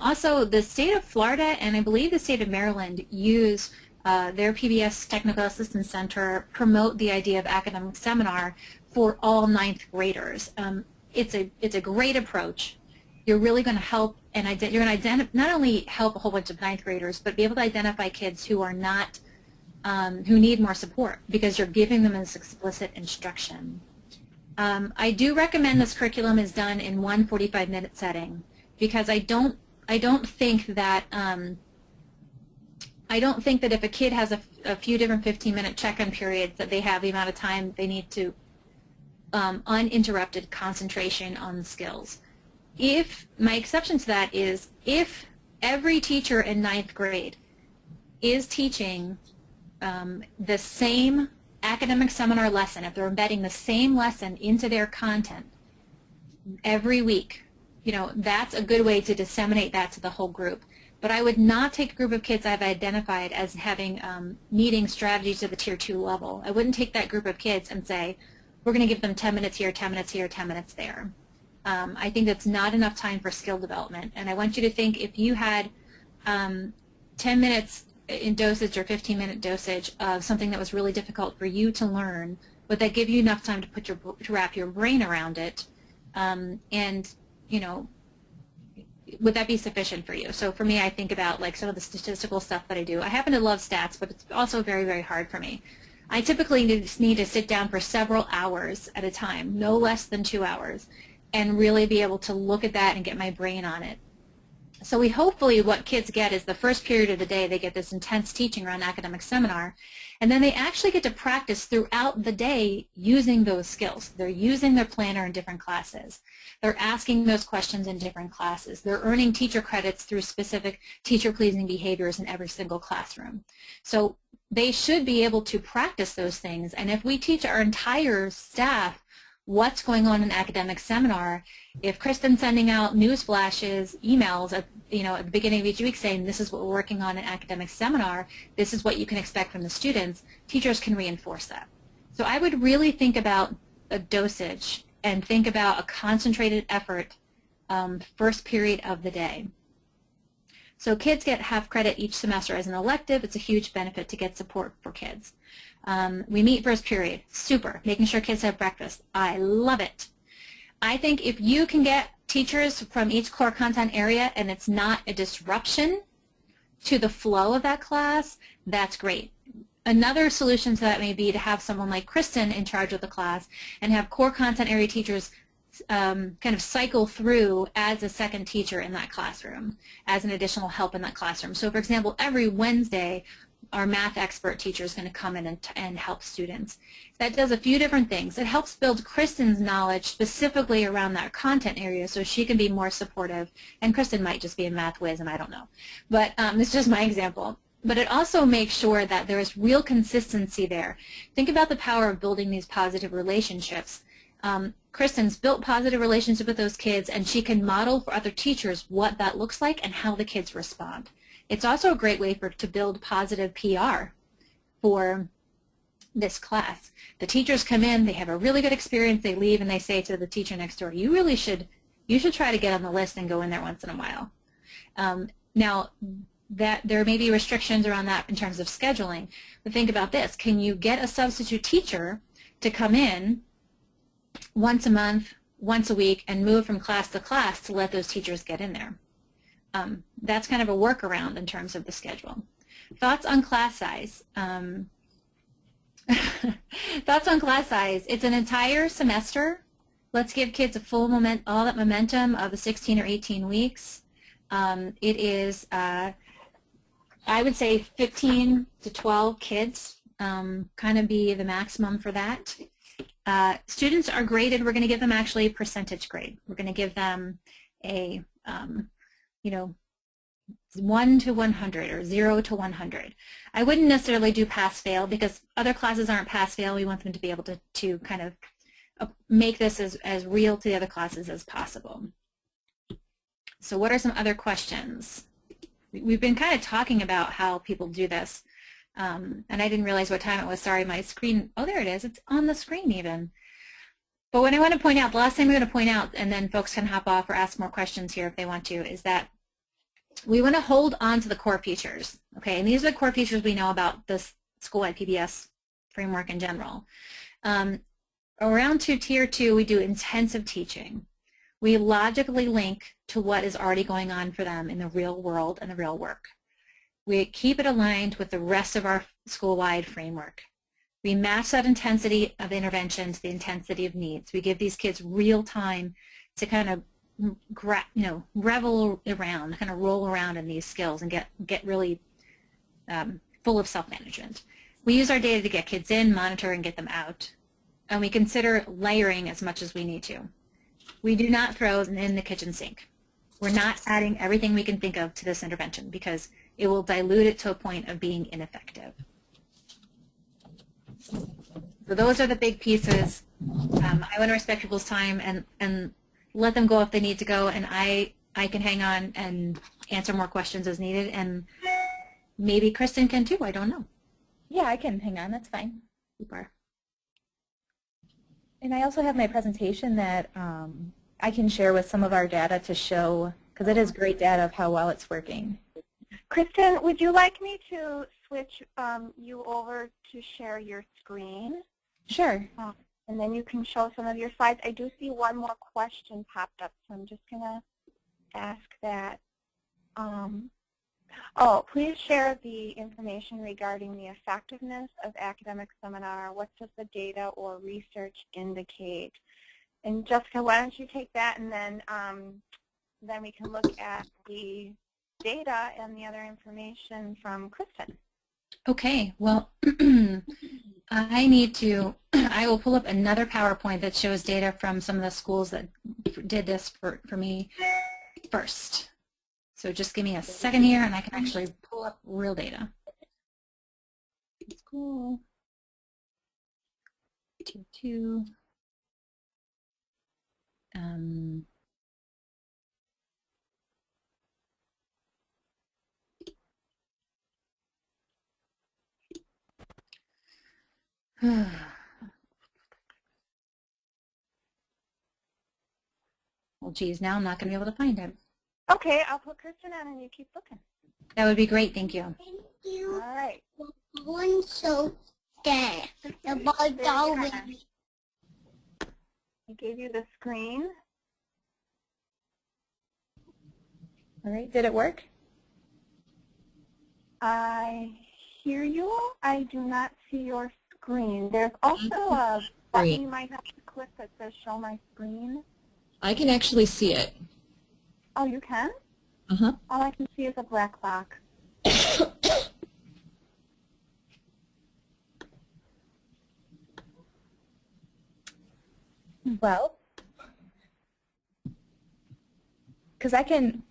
Also, the state of Florida and I believe the state of Maryland use their PBS Technical Assistance Center promote the idea of academic seminar for all ninth graders. It's a great approach. You're really going to help, and you're going to not only help a whole bunch of ninth graders, but be able to identify kids who are not, who need more support, because you're giving them this explicit instruction. I do recommend this curriculum is done in one 45-minute setting, because I don't think that if a kid has a few different 15-minute check-in periods that they have the amount of time they need to uninterrupted concentration on the skills. If my exception to that is if every teacher in ninth grade is teaching the same academic seminar lesson, if they're embedding the same lesson into their content every week, you know, that's a good way to disseminate that to the whole group. But I would not take a group of kids I've identified as having needing strategies to the tier 2 level. I wouldn't take that group of kids and say, we're going to give them 10 minutes here, 10 minutes here, 10 minutes there. I think that's not enough time for skill development. And I want you to think, if you had 10 minutes in dosage or 15-minute dosage of something that was really difficult for you to learn, would that give you enough time to wrap your brain around it? And, you know, would that be sufficient for you? So for me, I think about like some of the statistical stuff that I do. I happen to love stats, but it's also very, very hard for me. I typically need to sit down for several hours at a time, no less than 2 hours, and really be able to look at that and get my brain on it. So hopefully what kids get is the first period of the day, they get this intense teaching around academic seminar, and then they actually get to practice throughout the day using those skills. They're using their planner in different classes. They're asking those questions in different classes. They're earning teacher credits through specific teacher-pleasing behaviors in every single classroom. So they should be able to practice those things, and if we teach our entire staff what's going on in academic seminar, if Kristen's sending out news flashes, emails at the beginning of each week saying this is what we're working on in academic seminar, this is what you can expect from the students, teachers can reinforce that. So I would really think about a dosage and think about a concentrated effort first period of the day. So kids get half credit each semester as an elective. It's a huge benefit to get support for kids. We meet first period. Super. Making sure kids have breakfast. I love it. I think if you can get teachers from each core content area and it's not a disruption to the flow of that class, that's great. Another solution to that may be to have someone like Kristen in charge of the class and have core content area teachers kind of cycle through as a second teacher in that classroom, as an additional help in that classroom. So for example, every Wednesday, our math expert teacher is going to come in and help students. That does a few different things. It helps build Kristen's knowledge specifically around that content area so she can be more supportive. And Kristen might just be a math whiz, and I don't know. But it's just my example. But it also makes sure that there is real consistency there. Think about the power of building these positive relationships. Kristen's built positive relationships with those kids, and she can model for other teachers what that looks like and how the kids respond. It's also a great way to build positive PR for this class. The teachers come in, they have a really good experience, they leave, and they say to the teacher next door, you should try to get on the list and go in there once in a while. Now, that there may be restrictions around that in terms of scheduling, but think about this. Can you get a substitute teacher to come in once a month, once a week and move from class to class to let those teachers get in there. That's kind of a workaround in terms of the schedule. Thoughts on class size? Thoughts on class size? It's an entire semester. Let's give kids a full all that momentum of the 16 or 18 weeks. It is, I would say 15 to 12 kids, kind of be the maximum for that. Students are graded. We're going to give them actually a percentage grade. We're going to give them a, 1 to 100 or 0 to 100. I wouldn't necessarily do pass-fail because other classes aren't pass-fail. We want them to be able to kind of make this as real to the other classes as possible. So what are some other questions? We've been kind of talking about how people do this, and I didn't realize what time it was. Sorry, my screen, oh, there it is. It's on the screen even. But what I want to point out, the last thing I'm going to point out, and then folks can hop off or ask more questions here if they want to, is that we want to hold on to the core features, okay? And these are the core features we know about this school-wide PBS framework in general. Around Tier 2, we do intensive teaching. We logically link to what is already going on for them in the real world and the real work. We keep it aligned with the rest of our school-wide framework. We match that intensity of intervention to the intensity of needs. We give these kids real time to kind of revel around, kind of roll around in these skills and get really full of self-management. We use our data to get kids in, monitor, and get them out. And we consider layering as much as we need to. We do not throw in the kitchen sink. We're not adding everything we can think of to this intervention because it will dilute it to a point of being ineffective. So those are the big pieces. I want to respect people's time and let them go if they need to go, and I can hang on and answer more questions as needed, and maybe Kristen can too, I don't know. Yeah, I can hang on, that's fine. Super. And I also have my presentation that I can share with some of our data to show, because it is great data of how well it's working. Kristen, would you like me to switch you over to share your screen? Sure. And then you can show some of your slides. I do see one more question popped up, so I'm just going to ask that. Please share the information regarding the effectiveness of academic seminar. What does the data or research indicate? And Jessica, why don't you take that, and then we can look at the data and the other information from Kristen. Okay, well, I will pull up another PowerPoint that shows data from some of the schools that did this for me first. So just give me a second here and I can actually pull up real data. School, Tier 2. Well, geez, now I'm not going to be able to find it. Okay, I'll put Kristen on and you keep looking. That would be great, thank you. Thank you. All right. One so there. The ball Darwin. I gave you the screen. All right, did it work? I hear you. I do not see your screen. There's also a button you might have to click that says show my screen. I can actually see it. Oh, you can? Uh-huh. All I can see is a black box. Well, because I can,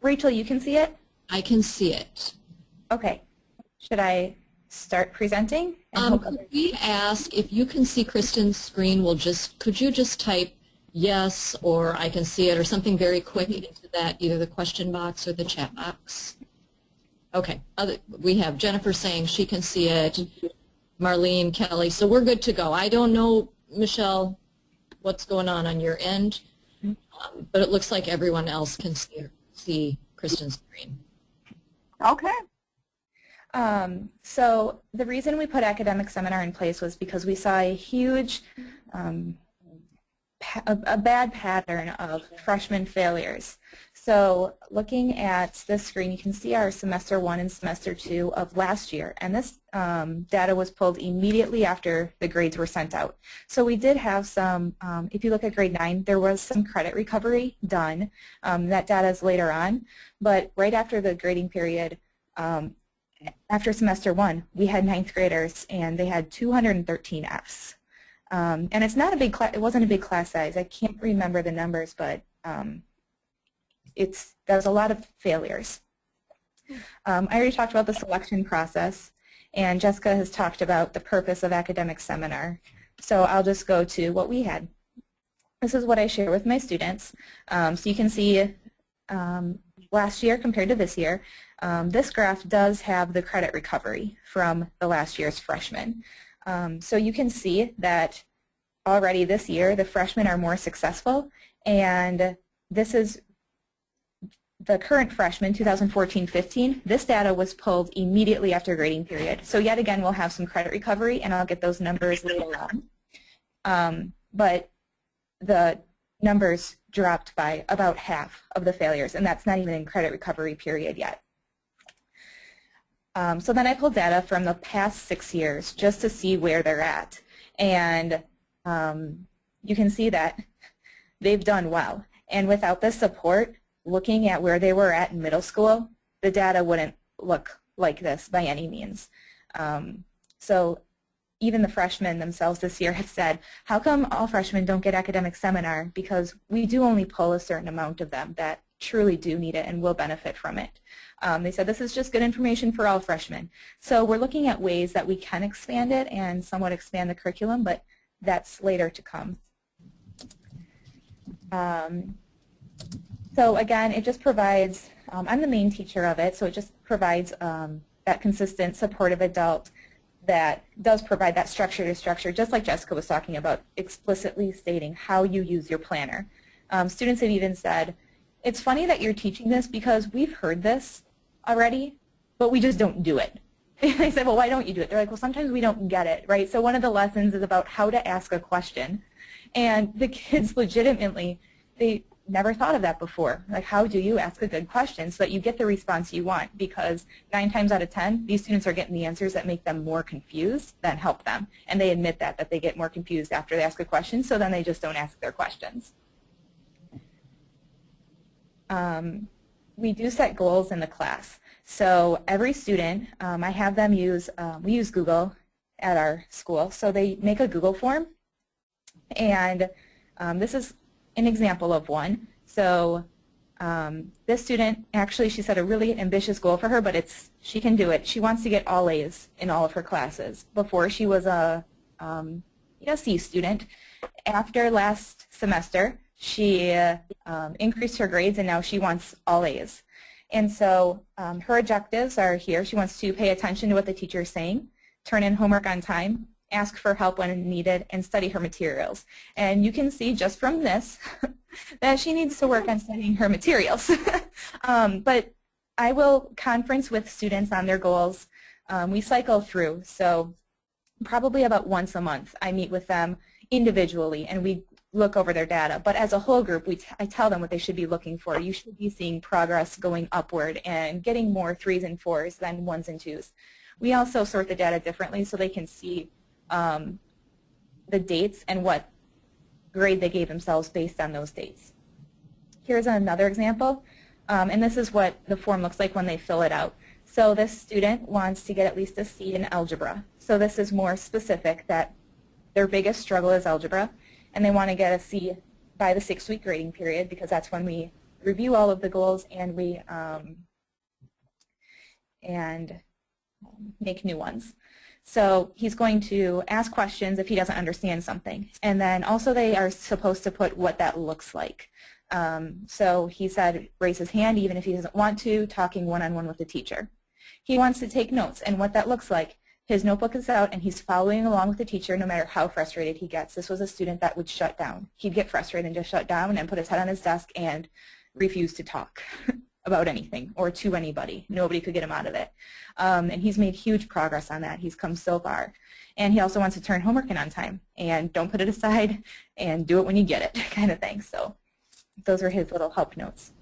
Rachel, you can see it? I can see it. Okay. Should I start presenting? Could we ask if you can see Kristen's screen, could you just type yes, or I can see it, or something very quick into that, either the question box or the chat box? Okay. We have Jennifer saying she can see it, Marlene, Kelly, so we're good to go. I don't know, Michelle, what's going on your end, but it looks like everyone else can see Kristen's screen. Okay. So the reason we put Academic Seminar in place was because we saw a huge a bad pattern of freshman failures. So looking at this screen, you can see our semester 1 and semester 2 of last year, and this data was pulled immediately after the grades were sent out. So we did have some, if you look at grade 9, there was some credit recovery done. That data is later on, but right after the grading period, after semester 1, we had 9th graders and they had 213 Fs. And it's not a big class, it wasn't a big class size. I can't remember the numbers, but there was a lot of failures. I already talked about the selection process, and Jessica has talked about the purpose of academic seminar. So I'll just go to what we had. This is what I share with my students. So you can see last year compared to this year, this graph does have the credit recovery from the last year's freshmen. So you can see that already this year the freshmen are more successful, and this is the current freshman, 2014-15. This data was pulled immediately after grading period. So yet again, we'll have some credit recovery, and I'll get those numbers later on. But the numbers dropped by about half of the failures, and that's not even in credit recovery period yet. So then I pulled data from the past 6 years just to see where they're at. And you can see that they've done well. And without this support, looking at where they were at in middle school, the data wouldn't look like this by any means. So even the freshmen themselves this year have said, how come all freshmen don't get academic seminar? Because we do only pull a certain amount of them that truly do need it and will benefit from it. They said this is just good information for all freshmen. So we're looking at ways that we can expand it and somewhat expand the curriculum, but that's later to come. So again, it just provides, I'm the main teacher of it, so it just provides that consistent supportive adult that does provide that structure to structure, just like Jessica was talking about, explicitly stating how you use your planner. Students have even said, it's funny that you're teaching this because we've heard this already, but we just don't do it. They said, well, why don't you do it? They're like, well, sometimes we don't get it, right? So one of the lessons is about how to ask a question. And the kids legitimately, they never thought of that before. Like, how do you ask a good question so that you get the response you want? Because 9 times out of 10, these students are getting the answers that make them more confused than help them. And they admit that they get more confused after they ask a question, so then they just don't ask their questions. We do set goals in the class. So every student, I have them use, we use Google at our school. So they make a Google form. And this is an example of one. So this student, actually, she set a really ambitious goal for her, but she can do it. She wants to get all A's in all of her classes. Before, she was a C student. After last semester, she increased her grades, and now she wants all A's. And so her objectives are here. She wants to pay attention to what the teacher is saying, turn in homework on time, ask for help when needed, and study her materials. And you can see just from this that she needs to work on studying her materials. But I will conference with students on their goals. We cycle through, so probably about once a month I meet with them individually and we look over their data. But as a whole group, I tell them what they should be looking for. You should be seeing progress going upward and getting more 3s and 4s than 1s and 2s. We also sort the data differently so they can see the dates and what grade they gave themselves based on those dates. Here's another example, and this is what the form looks like when they fill it out. So this student wants to get at least a C in algebra. So this is more specific that their biggest struggle is algebra, and they want to get a C by the 6-week grading period because that's when we review all of the goals and we make new ones. So he's going to ask questions if he doesn't understand something. And then also they are supposed to put what that looks like. So he said raise his hand even if he doesn't want to, talking one-on-one with the teacher. He wants to take notes and what that looks like. His notebook is out and he's following along with the teacher no matter how frustrated he gets. This was a student that would shut down. He'd get frustrated and just shut down and put his head on his desk and refuse to talk. about anything or to anybody. Nobody could get him out of it. And he's made huge progress on that. He's come so far. And he also wants to turn homework in on time and don't put it aside and do it when you get it kind of thing. So those are his little help notes.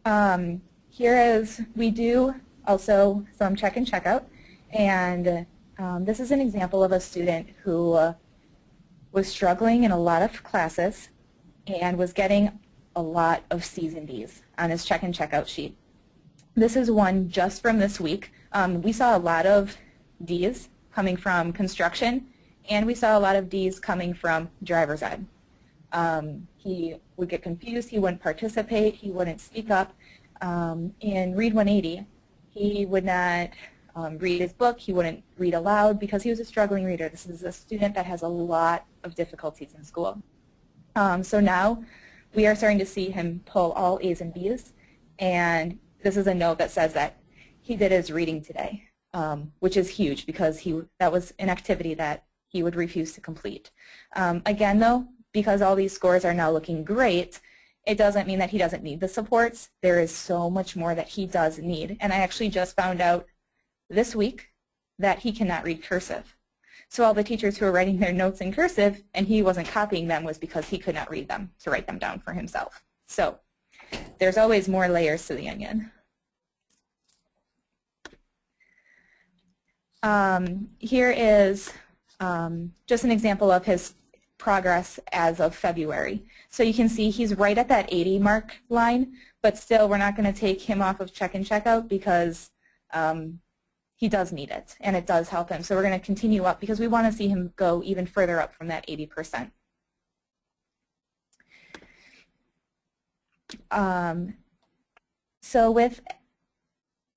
Here is, we do also some check and checkout. And this is an example of a student who was struggling in a lot of classes and was getting a lot of C's and D's on his check and checkout sheet. This is one just from this week. We saw a lot of D's coming from construction, and we saw a lot of D's coming from driver's ed. He would get confused, he wouldn't participate, he wouldn't speak up. In Read 180, he would not read his book, he wouldn't read aloud because he was a struggling reader. This is a student that has a lot of difficulties in school. So now we are starting to see him pull all A's and B's, and this is a note that says that he did his reading today, which is huge because that was an activity that he would refuse to complete. Again, though, because all these scores are now looking great, it doesn't mean that he doesn't need the supports. There is so much more that he does need, and I actually just found out this week that he cannot read cursive. So all the teachers who were writing their notes in cursive and he wasn't copying them was because he could not read them to write them down for himself. So there's always more layers to the onion. Here is just an example of his progress as of February. So you can see he's right at that 80 mark line, but still we're not going to take him off of check and checkout because he does need it, and it does help him. So we're going to continue up because we want to see him go even further up from that 80%. So with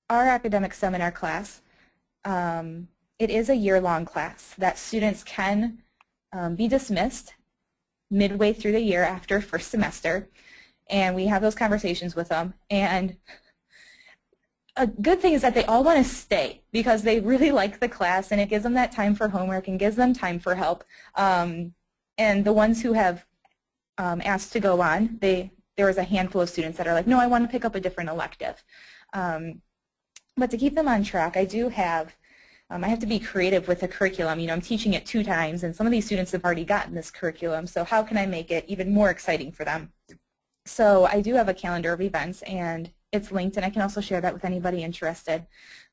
our academic seminar class, it is a year-long class that students can be dismissed midway through the year after first semester, and we have those conversations with them. And a good thing is that they all want to stay because they really like the class, and it gives them that time for homework and gives them time for help. And the ones who have asked to go on, there was a handful of students that are like, no, I want to pick up a different elective. But to keep them on track, I have to be creative with the curriculum. You know, I'm teaching it 2 times, and some of these students have already gotten this curriculum, so how can I make it even more exciting for them? So I do have a calendar of events, and it's linked, and I can also share that with anybody interested.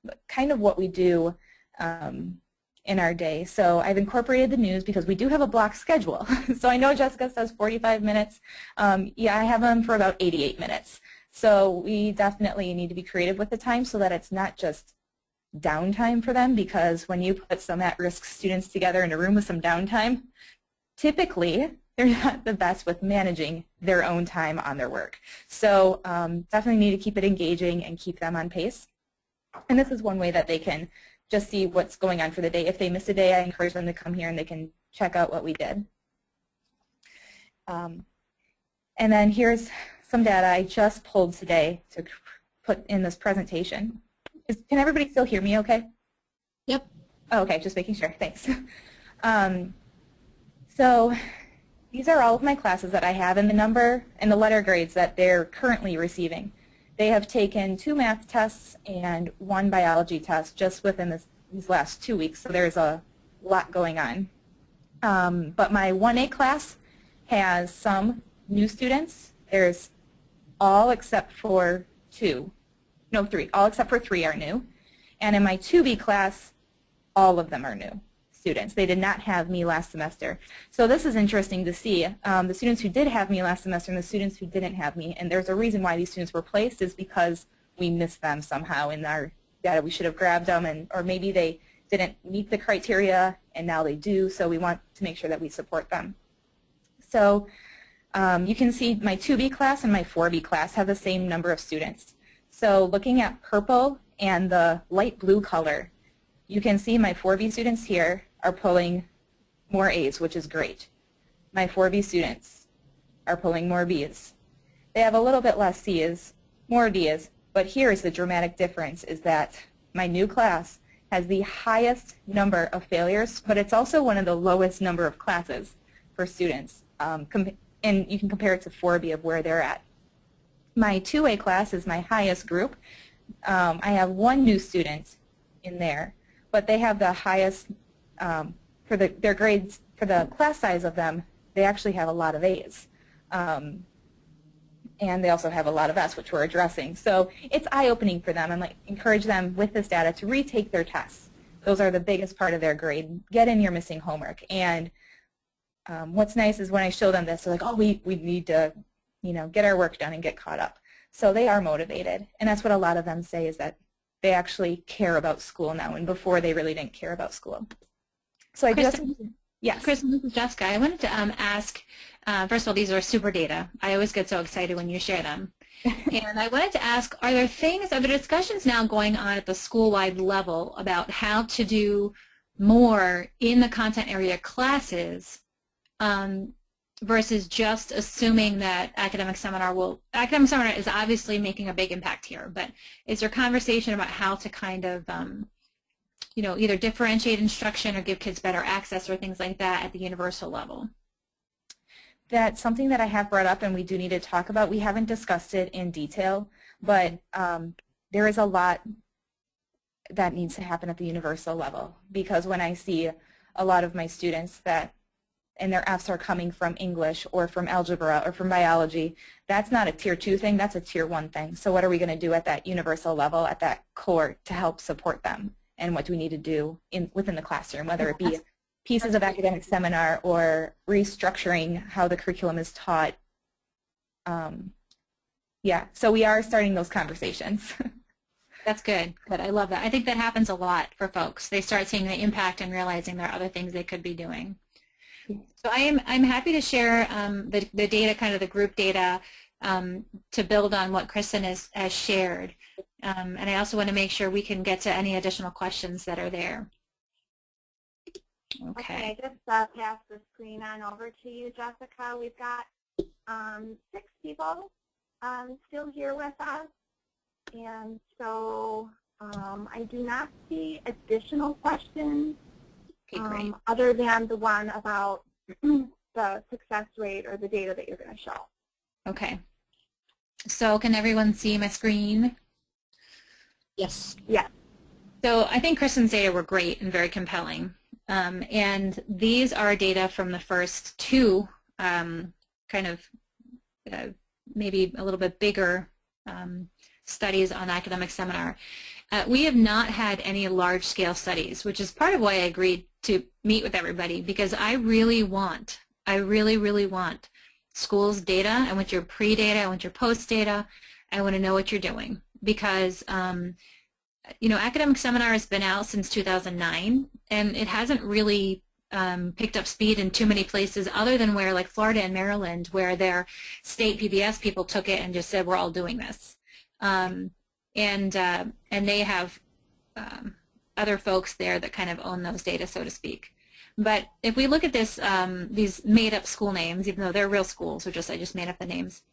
But kind of what we do in our day. So I've incorporated the news because we do have a block schedule. So I know Jessica says 45 minutes. Yeah, I have them for about 88 minutes. So we definitely need to be creative with the time so that it's not just downtime for them, because when you put some at-risk students together in a room with some downtime, typically they're not the best with managing their own time on their work. So definitely need to keep it engaging and keep them on pace. And this is one way that they can just see what's going on for the day. If they miss a day, I encourage them to come here and they can check out what we did. And then here's some data I just pulled today to put in this presentation. Can everybody still hear me okay? Yep. Oh, okay, just making sure. Thanks. So these are all of my classes that I have, and the number and the letter grades that they're currently receiving. They have taken 2 math tests and 1 biology test just within these last 2 weeks, so there's a lot going on. But my 1A class has some new students. There's all except for 3. All except for 3 are new. And in my 2B class, all of them are new students. They did not have me last semester. So this is interesting to see. The students who did have me last semester and the students who didn't have me, and there's a reason why these students were placed, is because we missed them somehow in our data. We should have grabbed them, or maybe they didn't meet the criteria and now they do, so we want to make sure that we support them. So you can see my 2B class and my 4B class have the same number of students. So looking at purple and the light blue color, you can see my 4B students here are pulling more A's, which is great. My 4B students are pulling more B's. They have a little bit less C's, more D's, but here is the dramatic difference, is that my new class has the highest number of failures, but it's also one of the lowest number of classes for students. And you can compare it to 4B of where they're at. My 2A class is my highest group. I have one new student in there, but they have the highest, for their grades, for the class size of them, they actually have a lot of A's. And they also have a lot of S, which we're addressing. So it's eye-opening for them, and like encourage them with this data to retake their tests. Those are the biggest part of their grade. Get in your missing homework. And what's nice is when I show them this, they're like, oh, we need to, get our work done and get caught up. So they are motivated, and that's what a lot of them say, is that they actually care about school now, and before they really didn't care about school. So I just, yes. Kristen, this is Jessica. I wanted to ask, first of all, these are super data. I always get so excited when you share them. And I wanted to ask, are there discussions now going on at the school-wide level about how to do more in the content area classes versus just assuming that Academic Seminar is obviously making a big impact here, but is there conversation about how to kind of either differentiate instruction or give kids better access or things like that at the universal level? That's something that I have brought up and we do need to talk about. We haven't discussed it in detail, but there is a lot that needs to happen at the universal level, because when I see a lot of my students and their Fs are coming from English or from algebra or from biology, that's not a tier 2 thing, that's a tier 1 thing. So what are we going to do at that universal level, at that core, to help support them? And what do we need to do within the classroom, whether it be pieces of Academic Seminar or restructuring how the curriculum is taught? Yeah, so we are starting those conversations. That's good. Good. I love that. I think that happens a lot for folks. They start seeing the impact and realizing there are other things they could be doing. So I'm happy to share the data, kind of the group data, to build on what Kristen has shared. And I also want to make sure we can get to any additional questions that are there. Okay, I just passed the screen on over to you, Jessica. We've got 6 people still here with us. And so I do not see additional questions. Okay, great. Other than the one about the success rate or the data that you're going to show. Okay. So can everyone see my screen? Yes. Yes. So I think Kristen's data were great and very compelling. And these are data from the first 2 maybe a little bit bigger studies on Academic Seminar. We have not had any large-scale studies, which is part of why I agreed to meet with everybody, because I really want schools' data. I want your pre-data, I want your post-data, I want to know what you're doing, because Academic Seminar has been out since 2009, and it hasn't really picked up speed in too many places other than where, like Florida and Maryland, where their state PBS people took it and just said, we're all doing this. And they have other folks there that kind of own those data, so to speak. But if we look at this, these made-up school names, even though they're real schools, I just made up the names,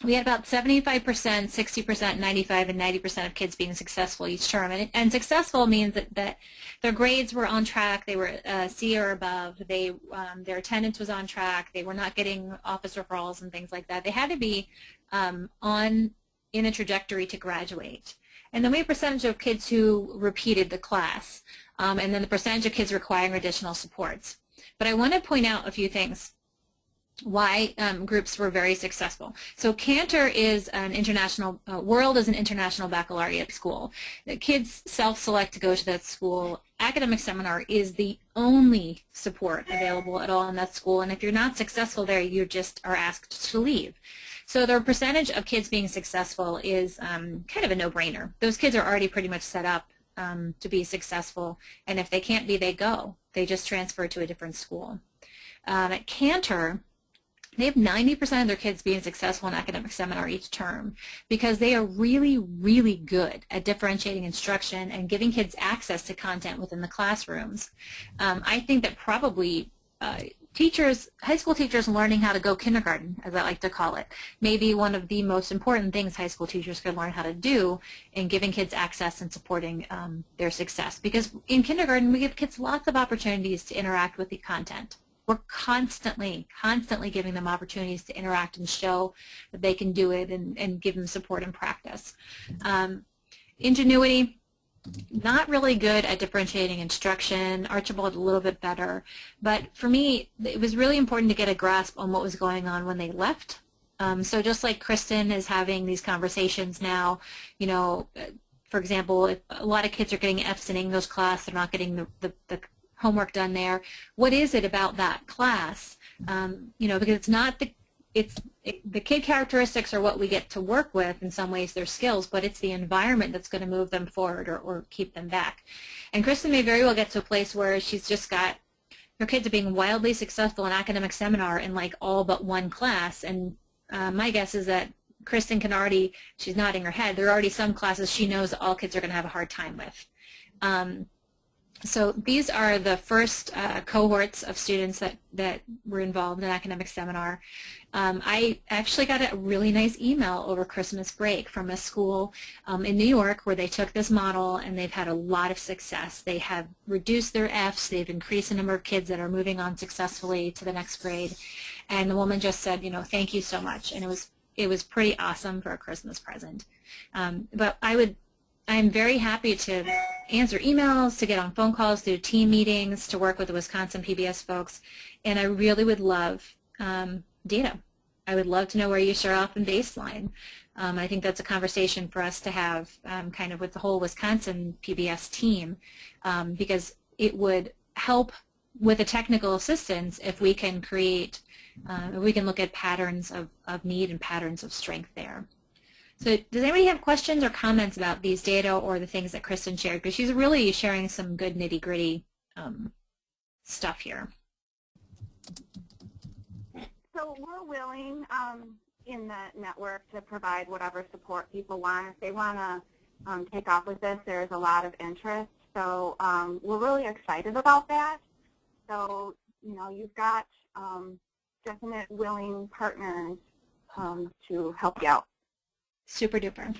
we had about 75%, 60%, 95, and 90% of kids being successful each term. And successful means that their grades were on track, they were C or above, their attendance was on track, they were not getting office referrals and things like that. They had to be in a trajectory to graduate. And then we have a percentage of kids who repeated the class, and then the percentage of kids requiring additional supports. But I want to point out a few things why groups were very successful. So Cantor is an international, World is an international baccalaureate school. The kids self-select to go to that school. Academic Seminar is the only support available at all in that school, and if you're not successful there, you just are asked to leave. So the percentage of kids being successful is kind of a no-brainer. Those kids are already pretty much set up to be successful, and if they can't be, they go. They just transfer to a different school. At Cantor, they have 90% of their kids being successful in Academic Seminar each term because they are really, really good at differentiating instruction and giving kids access to content within the classrooms. I think that probably high school teachers learning how to go kindergarten, as I like to call it, may be one of the most important things high school teachers could learn how to do in giving kids access and supporting their success. Because in kindergarten, we give kids lots of opportunities to interact with the content. we're constantly giving them opportunities to interact and show that they can do it and give them support and practice. Ingenuity, not really good at differentiating instruction. Archibald a little bit better. But for me, it was really important to get a grasp on what was going on when they left. So just like Kristen is having these conversations now, you know, for example, if a lot of kids are getting F's in English class, they're not getting the homework done there. What is it about that class? You know, because it's not the kid characteristics are what we get to work with. In some ways, their skills, but it's the environment that's going to move them forward or keep them back. And Kristen may very well get to a place where she's just got her kids are being wildly successful in academic seminar in like all but one class. And my guess is that Kristen can already, she's nodding her head, there are already some classes she knows all kids are going to have a hard time with. So these are the first cohorts of students that were involved in academic seminar. I actually got a really nice email over Christmas break from a school in New York where they took this model and they've had a lot of success. They have reduced their Fs, they've increased the number of kids that are moving on successfully to the next grade, and the woman just said, you know, thank you so much, and it was pretty awesome for a Christmas present. But I'm very happy to answer emails, to get on phone calls, do team meetings, to work with the Wisconsin PBS folks, and I really would love data. I would love to know where you start off in baseline. I think that's a conversation for us to have kind of with the whole Wisconsin PBS team, because it would help with the technical assistance if we can create, if we can look at patterns of need and patterns of strength there. So does anybody have questions or comments about these data or the things that Kristen shared? Because she's really sharing some good nitty-gritty stuff here. So we're willing in the network to provide whatever support people want. If they want to take off with this, there's a lot of interest. So we're really excited about that. So, you know, you've got definite willing partners to help you out. Super duper.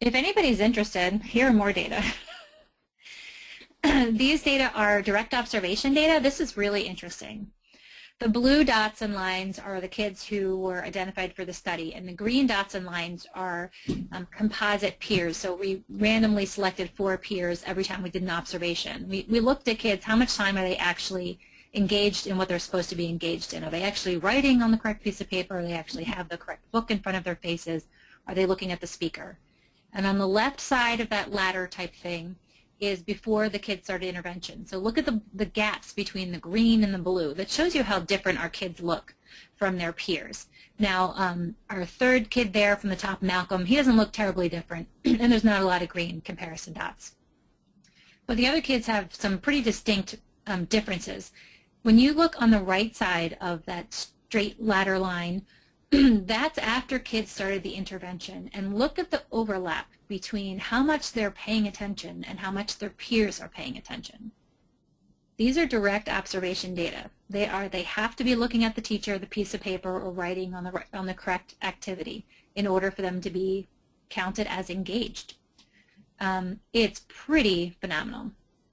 If anybody's interested, here are more data. These data are direct observation data. This is really interesting. The blue dots and lines are the kids who were identified for the study, and the green dots and lines are composite peers. So we randomly selected 4 peers every time we did an observation. We looked at kids, how much time are they actually engaged in what they're supposed to be engaged in. Are they actually writing on the correct piece of paper? Are they actually have the correct book in front of their faces? Are they looking at the speaker? And on the left side of that ladder type thing is before the kids started intervention. So look at the gaps between the green and the blue. That shows you how different our kids look from their peers. Now, our third kid there from the top, Malcolm, he doesn't look terribly different, and there's not a lot of green comparison dots. But the other kids have some pretty distinct differences. When you look on the right side of that straight ladder line, that's after kids started the intervention. And look at the overlap between how much they're paying attention and how much their peers are paying attention. These are direct observation data. They have to be looking at the teacher, the piece of paper, or writing on the correct activity in order for them to be counted as engaged. It's pretty phenomenal.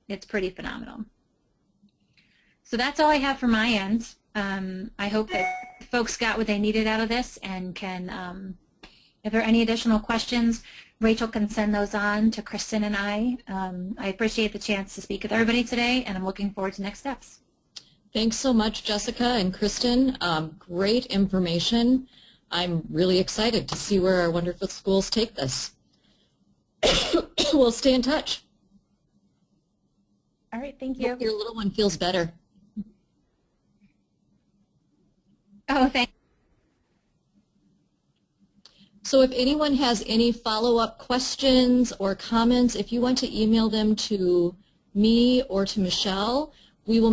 It's pretty phenomenal. So that's all I have from my end. I hope that folks got what they needed out of this and can, if there are any additional questions, Rachel can send those on to Kristen and I. I appreciate the chance to speak with everybody today, and I'm looking forward to next steps. Thanks so much, Jessica and Kristen. Great information. I'm really excited to see where our wonderful schools take this. We'll stay in touch. All right, thank you. Hope your little one feels better. Oh, thanks. So if anyone has any follow-up questions or comments, if you want to email them to me or to Michelle, we will